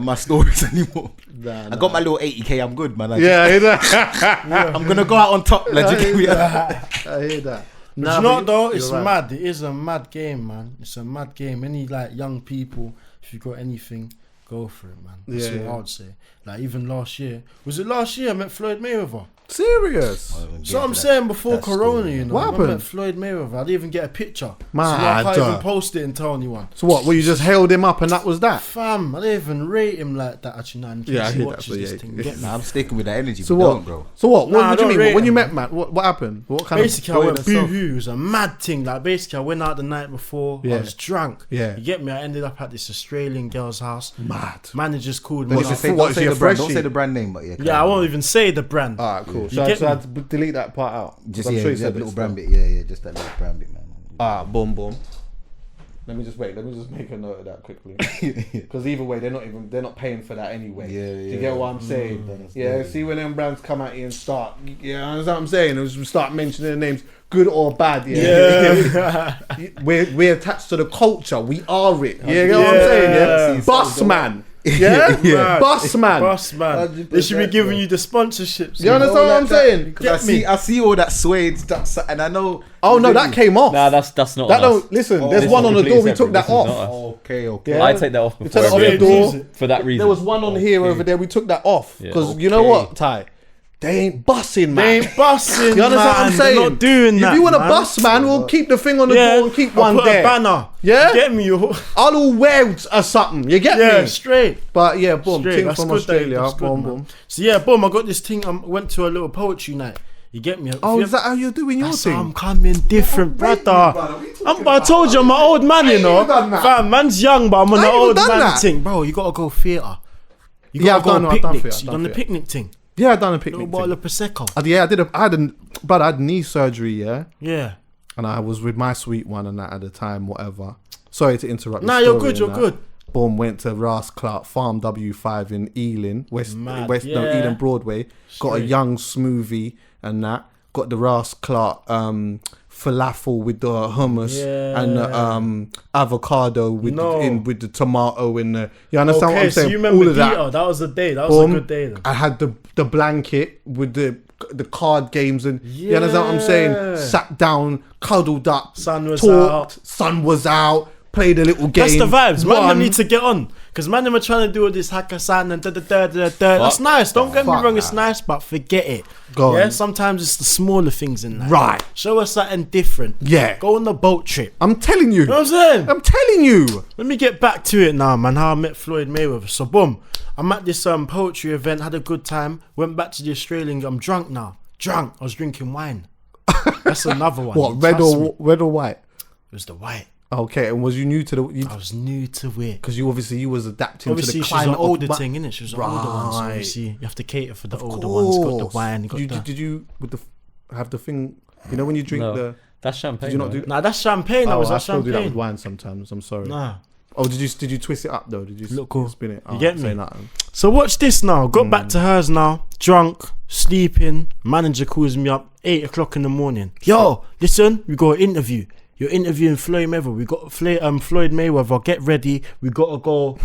my stories anymore. I got my little 80k. I'm good, man. Yeah, I hear that. I'm gonna go out on top. Like, I hear that. But you know what though? It's mad. It is a mad game, man. It's a mad game. Any like young people, if you got anything, go for it, man. That's Yeah, what yeah. I would say. Like even last year, was it last year I met Floyd Mayweather? Serious. So I'm saying before that Corona, story. you know, What I happened? met Floyd Mayweather. I didn't even get a picture. Man, so I can't duh. even post it and tell anyone. So what? Well, you just held him up and that was that. Fam, I didn't even rate him like that. Actually, no, in case Yeah, I he hear watches that, but this yeah. thing, get me. Nah, I'm sticking with that energy. So but what? don't, bro. So what? Nah, I What do don't you mean? rate When you him. met Matt, what happened? What kind Basically, I of went itself? boo-hoo. It was a mad thing. Like, basically, I went out the night before. Yeah. I was drunk. Yeah. You get me? I ended up at this Australian girl's house. Mad. Managers called me. What's up. it for? What, is he a the brand. Don't freshie? say the brand name, but yeah. Yeah, I won't even say the brand. Alright, cool. You So get I me? had to delete that part out. Just I'm yeah, sure you that said little it brand still. bit. Yeah, just that little brand bit, man. Boom, boom. Let me just make a note of that quickly. Because either way, they're not paying for that anyway. Yeah, Do you yeah. get what I'm saying? That's Yeah. good. See when them brands come at you and start. Yeah, that's what I'm saying. As we start mentioning their names, good or bad. Yeah. we're attached to the culture. We are it. Yeah. You get what I'm saying? Yeah. Yeah. Bus man. Yeah. Yeah. Bus man. Boss man. They should be giving you the sponsorships. You understand what I'm saying? Because I see all that suede stuff, and I know. Oh no, that came off. Nah, that's not. That on us. don't listen. Oh, there's this one is on the door. We completely took that separate. This is off. not us. Okay. Yeah. I take that off We before took it off the every door. episode for that reason. There was one on here over there. We took that off Yeah. because you know what, Ty? They ain't bussing, man. They ain't bussing. You understand what I'm man. saying? They're not doing that. If you want to man. bus, man, we'll keep the thing on the yeah, door and keep I'll one put there. a banner. Yeah? You get me? I'll all wear or something. You get Yeah, me? straight. But yeah, boom, Straight. thing That's from good, Australia. that's good, boom, man. boom. So yeah, boom. I got this thing. I went to a little poetry night. You get me? Oh, If is you- that how you're doing your That's thing? how I'm coming different, Rate me, brother. brother. What you talking I told you I'm an old man, you ain't know. even done that. Fam, man's young, but I'm on I the ain't even old done man that. thing, bro. You gotta go theatre. You Yeah, gotta I've go done- on I've done picnics. theatre, You I've done the done picnic thing. Yeah, I done a Little picnic. bottle Thing. of prosecco. Yeah, I had knee surgery. Yeah, Yeah. and I was with my sweet one and that at the time. Whatever. Sorry to interrupt. the Nah, you're story good. You're and that. good. Boom, went to Ras Clark Farm W5 in Ealing, Mad, Ealing yeah. Broadway. Got a Straight. young smoothie and that. Got the Ras Clark falafel with the hummus and the avocado with with the tomato in the. You understand what Okay, I'm saying? so you remember All of that. Dieter. That was the day. That was Boom. a good day then. I had the blanket with the card games and you understand what I'm saying? Yeah. Sat down, cuddled up, Sun was talked. Sun was out. played a little game. That's the vibes. Man, won. them need to get on. Because man, them are trying to do all this Hakkasan and da-da-da-da-da. That's nice. Don't get me wrong, it's nice, but forget it. Go on. Sometimes it's the smaller things in life. Right. Show us something different. Yeah. Go on the boat trip. I'm telling you. You know what I'm saying? I'm telling you. Let me get back to it now, man. How I met Floyd Mayweather. So, boom. I'm at this poetry event, had a good time. Went back to the Australian. I'm drunk now. Drunk. I was drinking wine. That's another one. What, red or white? It was the white. Okay, and was you new to the... I was new to it. Because you was adapting Obviously, to the she's climate an older of... thing, innit? She was an older one, so obviously you have to cater for the older course. ones. Got the wine, got the... Did you with the have the thing... You know when you drink the... That's champagne. Did you not do... Nah, that's champagne. That was I that still do that with champagne. wine sometimes. I'm sorry. Nah. Oh, did you twist it up though? Did you Look cool. spin it? You get me? Say nothing. So watch this now. Got back to hers now. Drunk, sleeping. Manager calls me up 8 o'clock in the morning. Yo, listen, we got an interview. You're interviewing Floyd Mayweather. We got Floyd Mayweather. Get ready. We gotta go.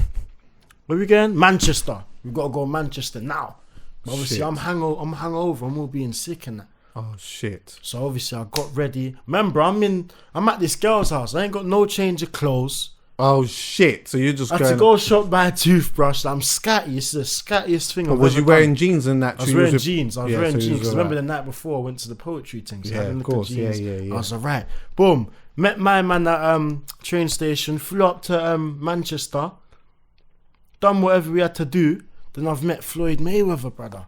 Where we going? Manchester. We gotta go Manchester now. But obviously, Shit. I'm hangover. I'm all being sick and that. Oh shit. So obviously, I got ready. Remember, I'm at this girl's house. I ain't got no change of clothes. Oh shit. So you're just I had going... to go shop buy a toothbrush. I'm scatty. It's the scattiest thing. But I've was ever you wearing done. jeans and that? I was wearing jeans. I was wearing jeans because remember the night before I went to the poetry thing. So I Yeah, had a of look course. at jeans. Yeah. I was alright. Boom. Met my man at train station. Flew up to Manchester. Done whatever we had to do. Then I've met Floyd Mayweather, brother.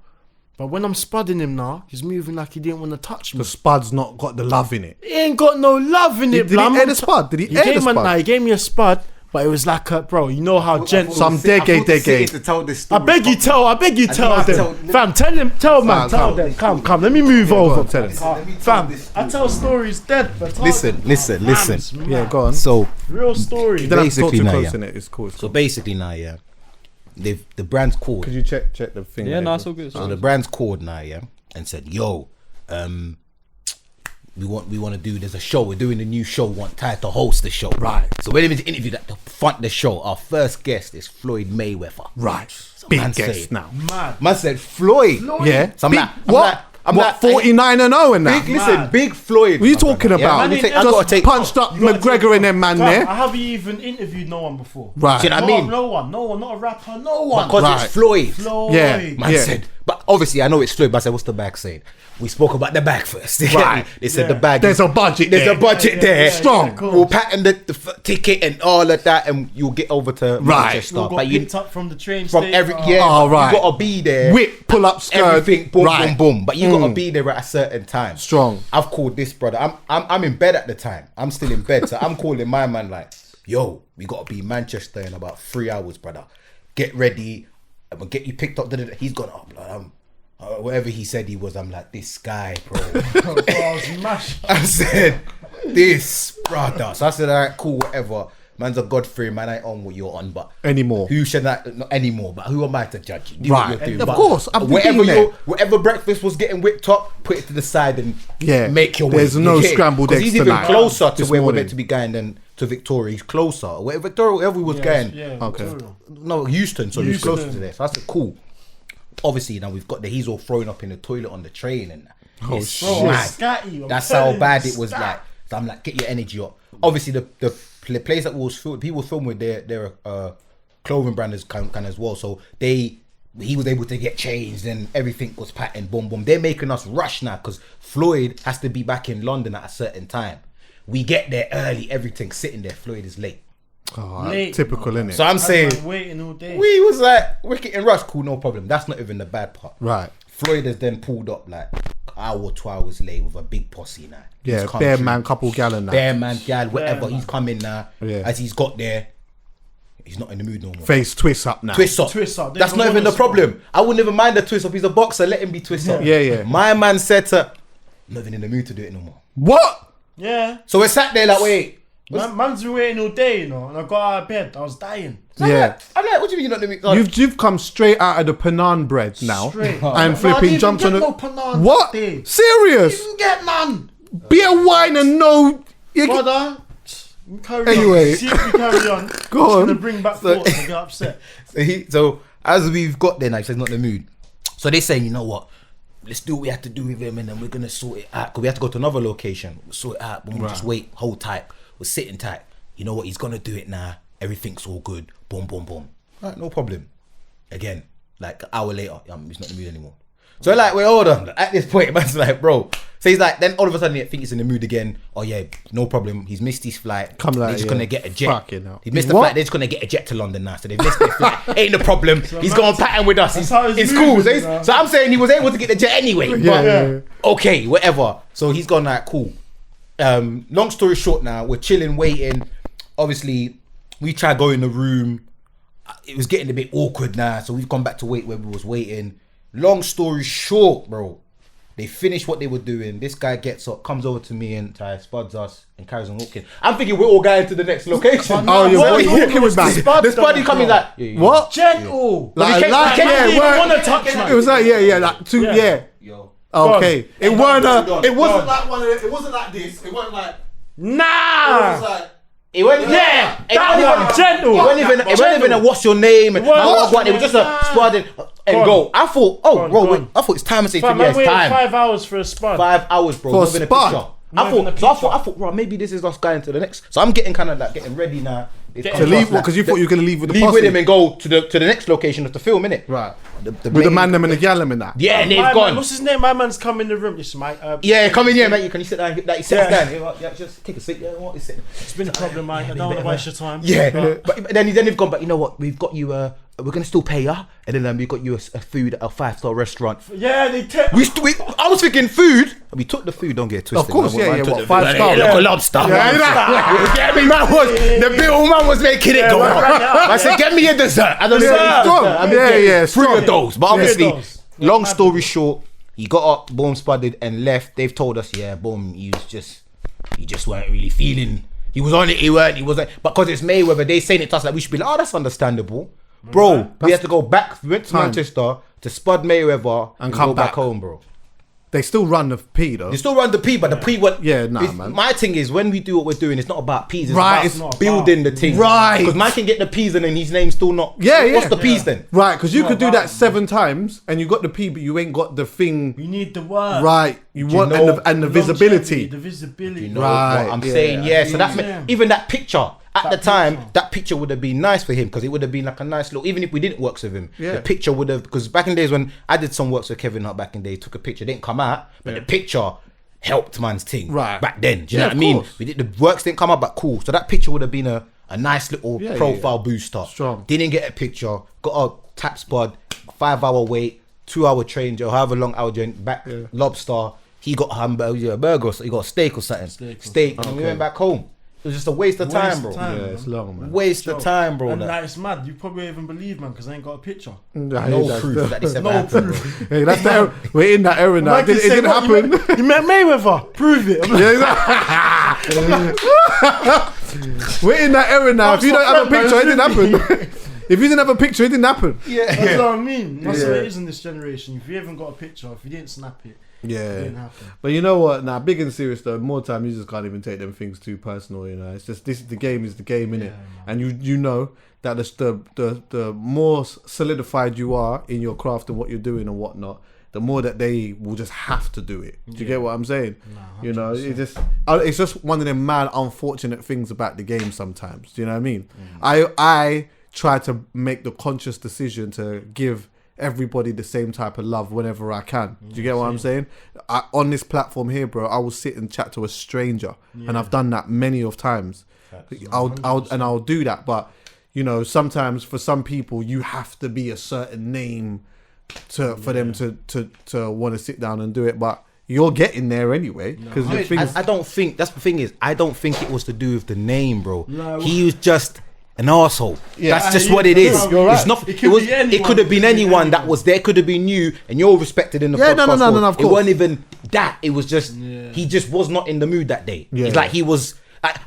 But when I'm spudding him now, he's moving like he didn't want to touch me. The spud's not got the love in it. He ain't got no love in it, Did he air the spud? Did he air the spud? Nah, he gave me a spud, but it was like a bro. You know how gentle. Some deggy. To tell this story. I beg you tell them. Fam, tell man, tell them. Come, let me move over. Tell him. Fam, I tell stories dead, but Listen. Yeah, go on. So real story. You don't have to talk basically too now, close yeah. in it. It's cool. So basically now, yeah, the brand's called. Could you check the thing? Yeah, there? no, it's all good. So the brand's called now, yeah, and said, "Yo, we want to do. There's a show. We're doing a new show. We want Ty to host the show, Right. So we're going to interview at the front of the show. Our first guest is Floyd Mayweather, Right. So Big man guest said- now. Man said Floyd. Yeah. So I'm Big- like, what? I'm what? like, 49-0 and that. Big, listen, Big Floyd. What are you talking Yeah, about? man, Man, you take- I I gotta Just take- punched up McGregor and them man there. I haven't even interviewed no one before. Right. Do you know what I mean? No one, not a rapper, no one. Because Right. it's Floyd. Floyd. Yeah. Man said, but obviously I know it's Floyd, but I said, what's the bag saying? We spoke about the bag first. Right. They said Yeah. the bag. There's a budget There's there. a budget there. Strong. cool. We'll pattern the ticket and all of that, and you'll get over to Manchester. We got But you picked up from the train from station. every Oh, right. you gotta be there. Whip, pull up skirt. Everything, boom, Right. boom, boom. But you gotta be there at a certain time. Strong. I've called this brother. I'm in bed at the time. I'm still in bed, so I'm calling my man like, "Yo, we gotta be in Manchester in about 3 hours, brother. Get ready. I'm gonna get you picked up." He's gone up. Whatever he said he was, I'm like, this guy, bro. I was mashed. I said, this brother. So I said, all right, cool, whatever. Man's a God-fearing man. I ain't on what you're on, but Anymore. who should not anymore? But who am I to judge you? Do Right. what you're doing. Of But course, I've been there. whatever breakfast was getting whipped up, put it to the side and Yeah. make your way. There's no You get it? scrambled 'Cause eggs he's even tonight. closer to This where we're morning. meant to be going than to Victoria. He's closer. Wherever we was going. Yeah, Okay. Victoria. No, Houston. So he's Houston. closer to there. So I said, cool. Obviously, now we've got he's all thrown up in the toilet on the train and Oh, it's shit. Bro, I was mad. scatty. I'm That's telling how bad you, it was scat. like. So I'm like, get your energy up. Obviously, the place that was filmed, people filmed with their clothing brand is kind as well. So he was able to get changed and everything was patterned. Boom, boom. They're making us rush now because Floyd has to be back in London at a certain time. We get there early, everything sitting there. Floyd is late. Oh, Late. typical, innit? So I'm saying, I'm waiting all day. we was like, we're getting rushed. Cool, no problem. That's not even the bad part. Right. Floyd has then pulled up like an hour or 2 hours late with a big posse now. Yeah, He's come bare through. man, couple gallon now. Bear man, gal, whatever. Bear He's man. coming now. Yeah. As he's got there, he's not in the mood no more. Face twist up now. Twist up. Twist up. They That's don't not even wanna the problem. I wouldn't even mind the twist up. He's a boxer. Let him be twist up. Yeah. My man said to, I'm not even in the mood to do it no more. What? Yeah. So we're sat there like, wait. Man's been waiting all day, you know, and I got out of bed. I was dying. Yeah. I'm like, what do you mean you're not in the mood? You've come straight out of the Panan bread now. Straight. And No, I flipping didn't jumped even on get the... no Panan What? that day. Serious? Didn't get none. Beer, wine and no... You get- Brother, carry Anyway. on. See if we carry on. Go It's on. gonna bring back thoughts and get upset. So as we've got there now, he says not in the mood. So they're saying, you know what? Let's do what we have to do with him and then we're going to sort it out. Because we have to go to another location. We'll sort it out. But we'll just wait, hold tight. We're sitting tight. you know what, he's gonna do it now. Everything's all good. Boom, boom, boom. All right, no problem. Again, like an hour later, he's not in the mood anymore. So like, wait, hold on. At this point, man's like, bro. So he's like, then all of a sudden, I think he's in the mood again. Oh yeah, no problem. He's missed his flight. They're just gonna get a jet. He's missed the flight. They're just gonna get a jet to London now. So they've missed their flight. Ain't the problem. He's going pattern with us. It's cool. So I'm saying he was able to get the jet anyway. But okay, whatever. So he's gone like, cool. Long story short, now we're chilling, waiting. Obviously, we tried going in the room. It was getting a bit awkward now, so we've gone back to wait where we was waiting. Long story short, bro, they finished what they were doing. This guy gets up, comes over to me and Ty, spuds us and carries on walking. I'm thinking we're all going to the next location. Oh, you're walking with man. The spud is coming like, what? Gentle. Like, want to touch, man. It was like, like two, Yo. Okay. It wasn't like one of the, it wasn't like this. It wasn't like, nah. it was like, it wasn't gentle. It wasn't even a what's your name and what. It was just a spud and go. I thought, I thought it's time to say to me, it's time. 5 hours for a spud. 5 hours, bro. For a not even spud? picture. I thought, bro, maybe this is us going to the next. So I'm getting kind of like getting ready now. to leave, because you thought you were gonna leave with the leave posse. with him and go to the next location of the film, innit? Right. The with the man them and the gal them and that. Yeah, and they've My gone. man, what's his name? My man's come in the room. This Mike. Yeah, come in here, mate. Can you sit down? Like, you sit down. Yeah, just take a seat. Yeah, what is it? It's been a problem, Mike. I don't want to waste your time. Yeah, but then they've gone. But you know what? We've got you. We're gonna still pay ya, and then we've got you a food at a 5-star restaurant. Yeah, they take. I was thinking food. We took the food. Don't get it twisted. Of course, man. yeah. Took What, the 5 food. star? Yeah, look, lobster. Yeah, get me, man. The bill man was making it go. I said, get me a dessert. And Yeah, three of those. But obviously, those. long story sshort, he got up, boom, spudded, and left. They've told us, yeah, boom, he just weren't really feeling. He was on it. He wasn't. But because it's Mayweather, they saying it to us like we should be like, oh, that's understandable. Bro, we had to go back, went to Manchester to spud Mayweather and come back home, bro. They still run the P though. They still run the P, but the P what? Yeah, nah, man. My thing is when we do what we're doing, it's not about P's. It's Right, about building the thing. Right. Because man can get the P's and then his name's still not. Yeah. What's the P's then? Right, because you could do that 7 times and you got the P, but you ain't got the thing. You need the word. Right. You want the visibility. The visibility. You know Right, what I'm yeah. saying? Yeah. So that Yeah. even that picture. At the time, picture. that picture would have been nice for him because it would have been like a nice little. Even if we didn't work with him, Yeah. the picture would have. Because back in days when I did some works with Kevin Hart back in the day, took a picture, didn't come out, but the picture helped man's thing. Right. Back then, do you Yeah, know what I of mean? course. We did the works didn't come out, but cool. So that picture would have been a nice little Yeah, profile booster. Strong. Didn't get a picture. Got a tap spud, 5-hour wait, 2-hour train, or however long hour journey back. Lobster. He got hamburger, burger, or he got a steak or something. Steak, and we went back home. It was just a waste of time, bro. Yeah, it's long, man. Waste of time, bro. And that. like, it's mad. You probably even believe, man, because I ain't got a picture. No proof that this ever happened, bro. Hey, that's the era. We're in that era now. Like It didn't happen. You met Mayweather. Prove it. We're in that era now. If you don't have a picture, it didn't happen. If you didn't have a picture, it didn't happen. That's what I mean. That's what it is in this generation. If you haven't got a picture, if you didn't snap it, it didn't happen. But you know what? Now, big and serious though. More time, you just can't even take them things too personal. You know, it's just the game is the game, innit? And you know that the more solidified you are in your craft and what you're doing and whatnot, the more that they will just have to do it. Do you get what I'm saying? You know, it's just one of them mad, unfortunate things about the game sometimes. Do you know what I mean? I try to make the conscious decision to give everybody the same type of love whenever I can. Do you get what I'm saying? On this platform here, bro, I will sit and chat to a stranger, and I've done that many of times. I'll do that, but you know, sometimes for some people, you have to be a certain name for them to want to sit down and do it. But you're getting there anyway. Because I don't think that's the thing is I don't think it was to do with the name, bro. No. He was just an arsehole. Yeah, that's just what it is. You're right. It's not. It could have been anyone that was there. Could have been you, and you're respected in the podcast. No, of course. It wasn't even that. It was just he just was not in the mood that day. Yeah. It's like he was.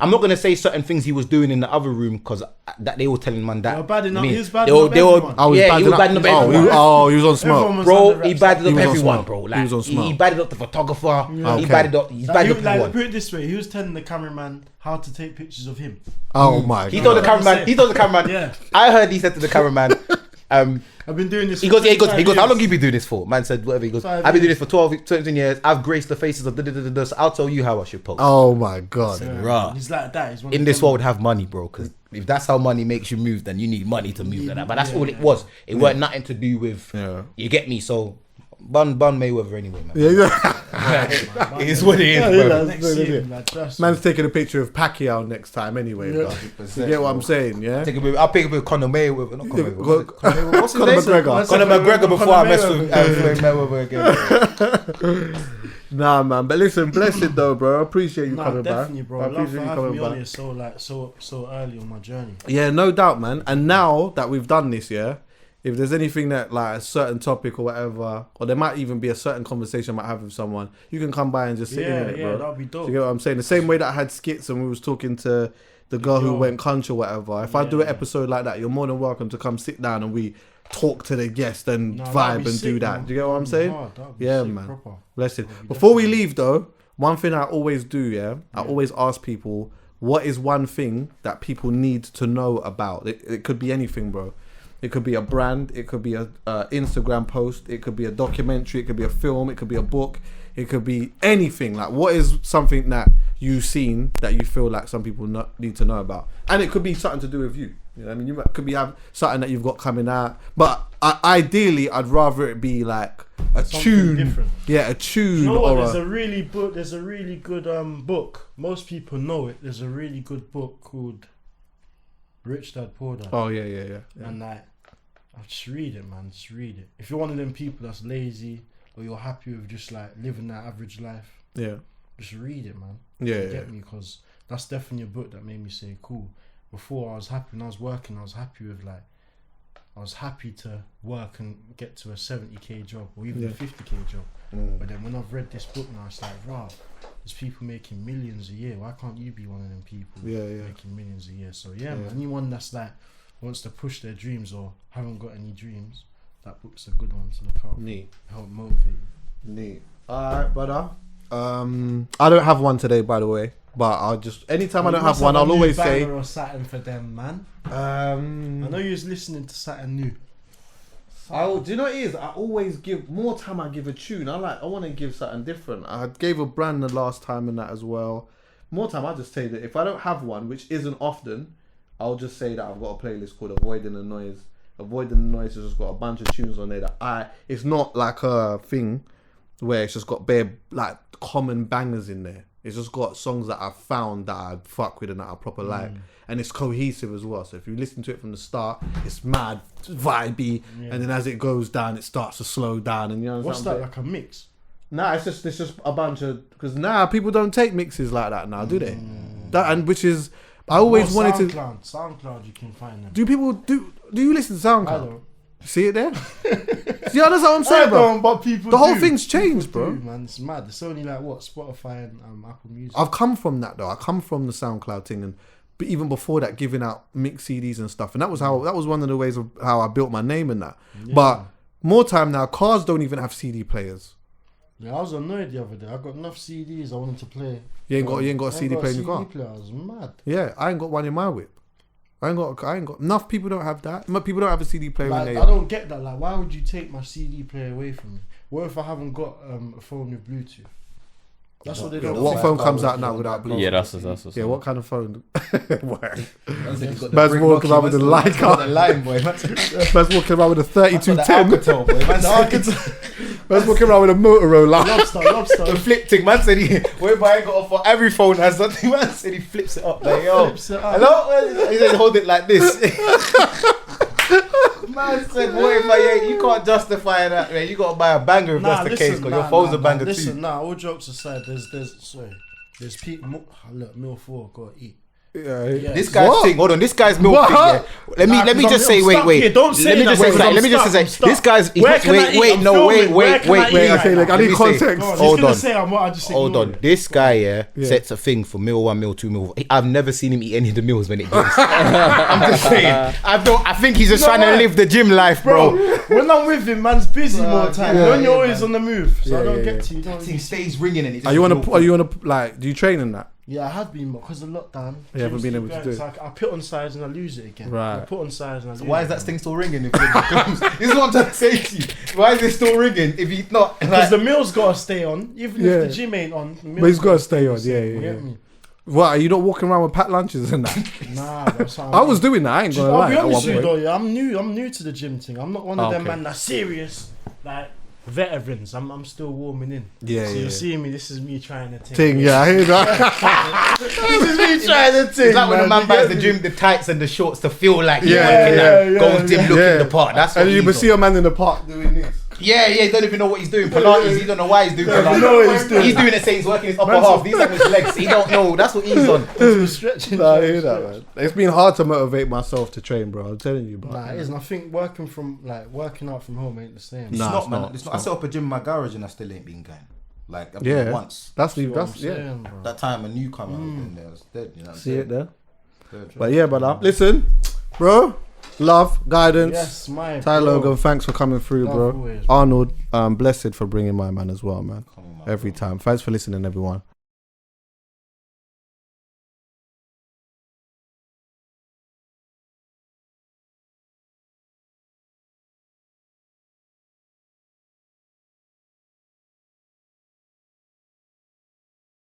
I'm not gonna say certain things he was doing in the other room because that they were telling man that. He was badding up everyone. He was badding up everyone. He was on smoke, bro. He badded up everyone, bro. Like, he was on smoke. He badded up the photographer. Yeah. He badded up. He's badded up everyone. Put it this way: he was telling the cameraman how to take pictures of him. Oh my! He told the cameraman. Yeah. I heard he said to the cameraman, I've been doing this. He goes, how long 5 have you been doing this for? Man said, whatever. He goes, 5 I've been doing this for 13 years. I've graced the faces of da-da-da-da-da, so I'll tell you how I should post. Oh my God. Rah. He's like that. He's one In of this them- world, have money, bro. Because if that's how money makes you move, then you need money to move like that. But that's all it was. It weren't nothing to do with, you get me? So, bun Mayweather anyway, man. It is what it is, bro. Next season, like, trust me. Man's taking a picture of Pacquiao next time anyway, bro. You get what I'm saying, yeah? I'll pick up with Conor Mayweather. Not Conor Mayweather. What's his Conor name? McGregor. Conor McGregor before I mess with Mayweather. Floyd Mayweather again. Nah, man. But listen, blessed though, bro. I appreciate you coming definitely, back. bro. I Love for appreciate you having coming me on back. here so early on my journey. Yeah, no doubt, man. And now that we've done this, yeah, if there's anything that like a certain topic or whatever, or there might even be a certain conversation I might have with someone, you can come by and just sit in it, bro. that'd be Do dope. you get what I'm saying? The same way that I had skits and we was talking to the girl who went cunt or whatever. If I do an episode like that, you're more than welcome to come sit down and we talk to the guest and vibe and do that. Do you get what I'm saying? Yeah, man. Proper. Bless it. Before we leave though, one thing I always do, yeah, I always ask people, what is one thing that people need to know about? It could be anything, bro. It could be a brand, it could be a Instagram post, it could be a documentary, it could be a film, it could be a book, it could be anything. Like, what is something that you've seen that you feel like some people need to know about? And it could be something to do with you. You know what I mean? You could have something that you've got coming out. But ideally, I'd rather it be like a Something tune. different. Yeah, a tune. You know what? or There's a really good book. Most people know it. There's a really good book called Rich Dad Poor Dad. Oh, yeah. And like, I just read it, man. Just read it. If you're one of them people that's lazy or you're happy with just like living that average life, Yeah. just read it, man. Yeah, You get me? Because that's definitely a book that made me say, cool. Before I was happy when I was working, I was happy to work and get to a 70k job or even a 50k job. But then when I've read this book now, it's like, wow, there's people making millions a year. Why can't you be one of them people making millions a year? So man, anyone that's like wants to push their dreams or haven't got any dreams, that book's a good one to look out. Neat. Help motivate you. Neat. Alright, brother. I don't have one today, by the way. But I'll just anytime I don't have one, I'll always say. Or Saturn for them, man. I know you was listening to Saturn New. Do you know what it is? I always give more time. I give a tune. I want to give something different. I gave a brand the last time and that as well. More time, I just say that if I don't have one, which isn't often, I'll just say that I've got a playlist called Avoiding the Noise. Avoiding the Noise has just got a bunch of tunes on there that it's not like a thing where it's just got bare like common bangers in there. It's just got songs that I've found that I fuck with and that I proper like. And it's cohesive as well. So if you listen to it from the start, it's mad, vibey. Yeah. And then as it goes down, it starts to slow down. And you know what's that, like a mix? Nah, it's just a bunch of... Because people don't take mixes like that now, do they? That and which is... I always wanted to... SoundCloud, you can find them. Do people... Do you listen to SoundCloud? I don't. See it there? See, that's what I'm saying, bro. But people the whole thing's changed, people bro. Man, it's mad. It's only like what Spotify and Apple Music. I've come from that though. I come from the SoundCloud thing, and but even before that, giving out mix CDs and stuff, and that was one of the ways of how I built my name and that. Yeah. But more time now, cars don't even have CD players. Yeah, I was annoyed the other day. I got enough CDs I wanted to play. You ain't got a CD player in your car. I was mad. Yeah, I ain't got one in my whip. I ain't got enough people don't have that. People don't have a CD player. Like, I don't get that. Like, why would you take my CD player away from me? What if I haven't got a phone with Bluetooth? That's what they don't. What phone comes out now without Bluetooth? Yeah, that's yeah. What kind of phone? Man's walking around with a Leica. Man's walking around with a 3210. Man's walking around with a Motorola. Lobster. The flip thing, man said whereby I got for every phone has something. Man said he flips it up like yo. Hello, he said hold it like this. Man said, what if you can't justify that, man? You gotta buy a banger if that's the case, because your phone's a banger too. All jokes aside, there's people. Look, meal 4, gotta eat. Yeah. This guy's thing. Hold on. This guy's milk thing. Yeah. Let me just say. Wait. Don't say that. Let me just say. This guy's. Wait. Okay, like I need context. Hold on. This guy, sets a thing for meal 1, meal 2, meal 4. I've never seen him eat any of the meals when it goes. I'm just saying. I think he's just trying to live the gym life, bro. When I'm with him, man's busy more time. When you're always on the move, so I don't get to you. He stays ringing and are you on a like? Do you train in that? Yeah, I have been, but because of lockdown, You haven't been able to do it. So I put on size and I lose it again. Right. I put on size and I lose Why it is that again. thing still ringing? If you're close? This is what I'm trying to say to you. Why is it still ringing if he's not? Because the meal's got to stay on, even Yeah. if the gym ain't on. The But he's got to gotta stay on. the Yeah, same, you yeah. get me? What, are you not walking around with packed lunches and that? Nah, that's how I was doing that. I ain't gonna lie. I'll be at one honest with you point. though, yeah, I'm new to the gym thing. I'm not one of them Okay. man that's serious, like veterans. I'm still warming in. Yeah, So yeah. you're seeing me. This is me trying to take. Thing, yeah, I hear that. This is me trying to take. It's like when a man you buys get the me? gym, the tights and the shorts to feel like he's Yeah, working yeah, out. Gold gym looking the part. That's what and you he's can on. see a man in the park doing this. Yeah, he don't even know what he's doing. Pilates, he don't know why he's doing Pilates. know what he's doing. He's doing it saying he's working his upper Man's half. These are his legs. He don't know. That's what he's on. Stretching. Nah, I hear that, man. It's been hard to motivate myself to train, bro. I'm telling you, bro. Nah, it is. And I think working out from home ain't the same. It's Nah, not, it's man. not, It's it's not. I not. set up a gym in my garage and I still ain't been going. Like, I've been Yeah, once. that's What I'm yeah. saying, bro. That time a newcomer was in there. I was dead, you know what I'm See saying? it there. Dead. But yeah, brother. Listen, bro. Love, guidance. Yes, my Ty bro. Logan, thanks for coming through, Love bro. always, bro. Arnold, blessed for bringing my man as well, man. Come on, man. Every time. Thanks for listening, everyone.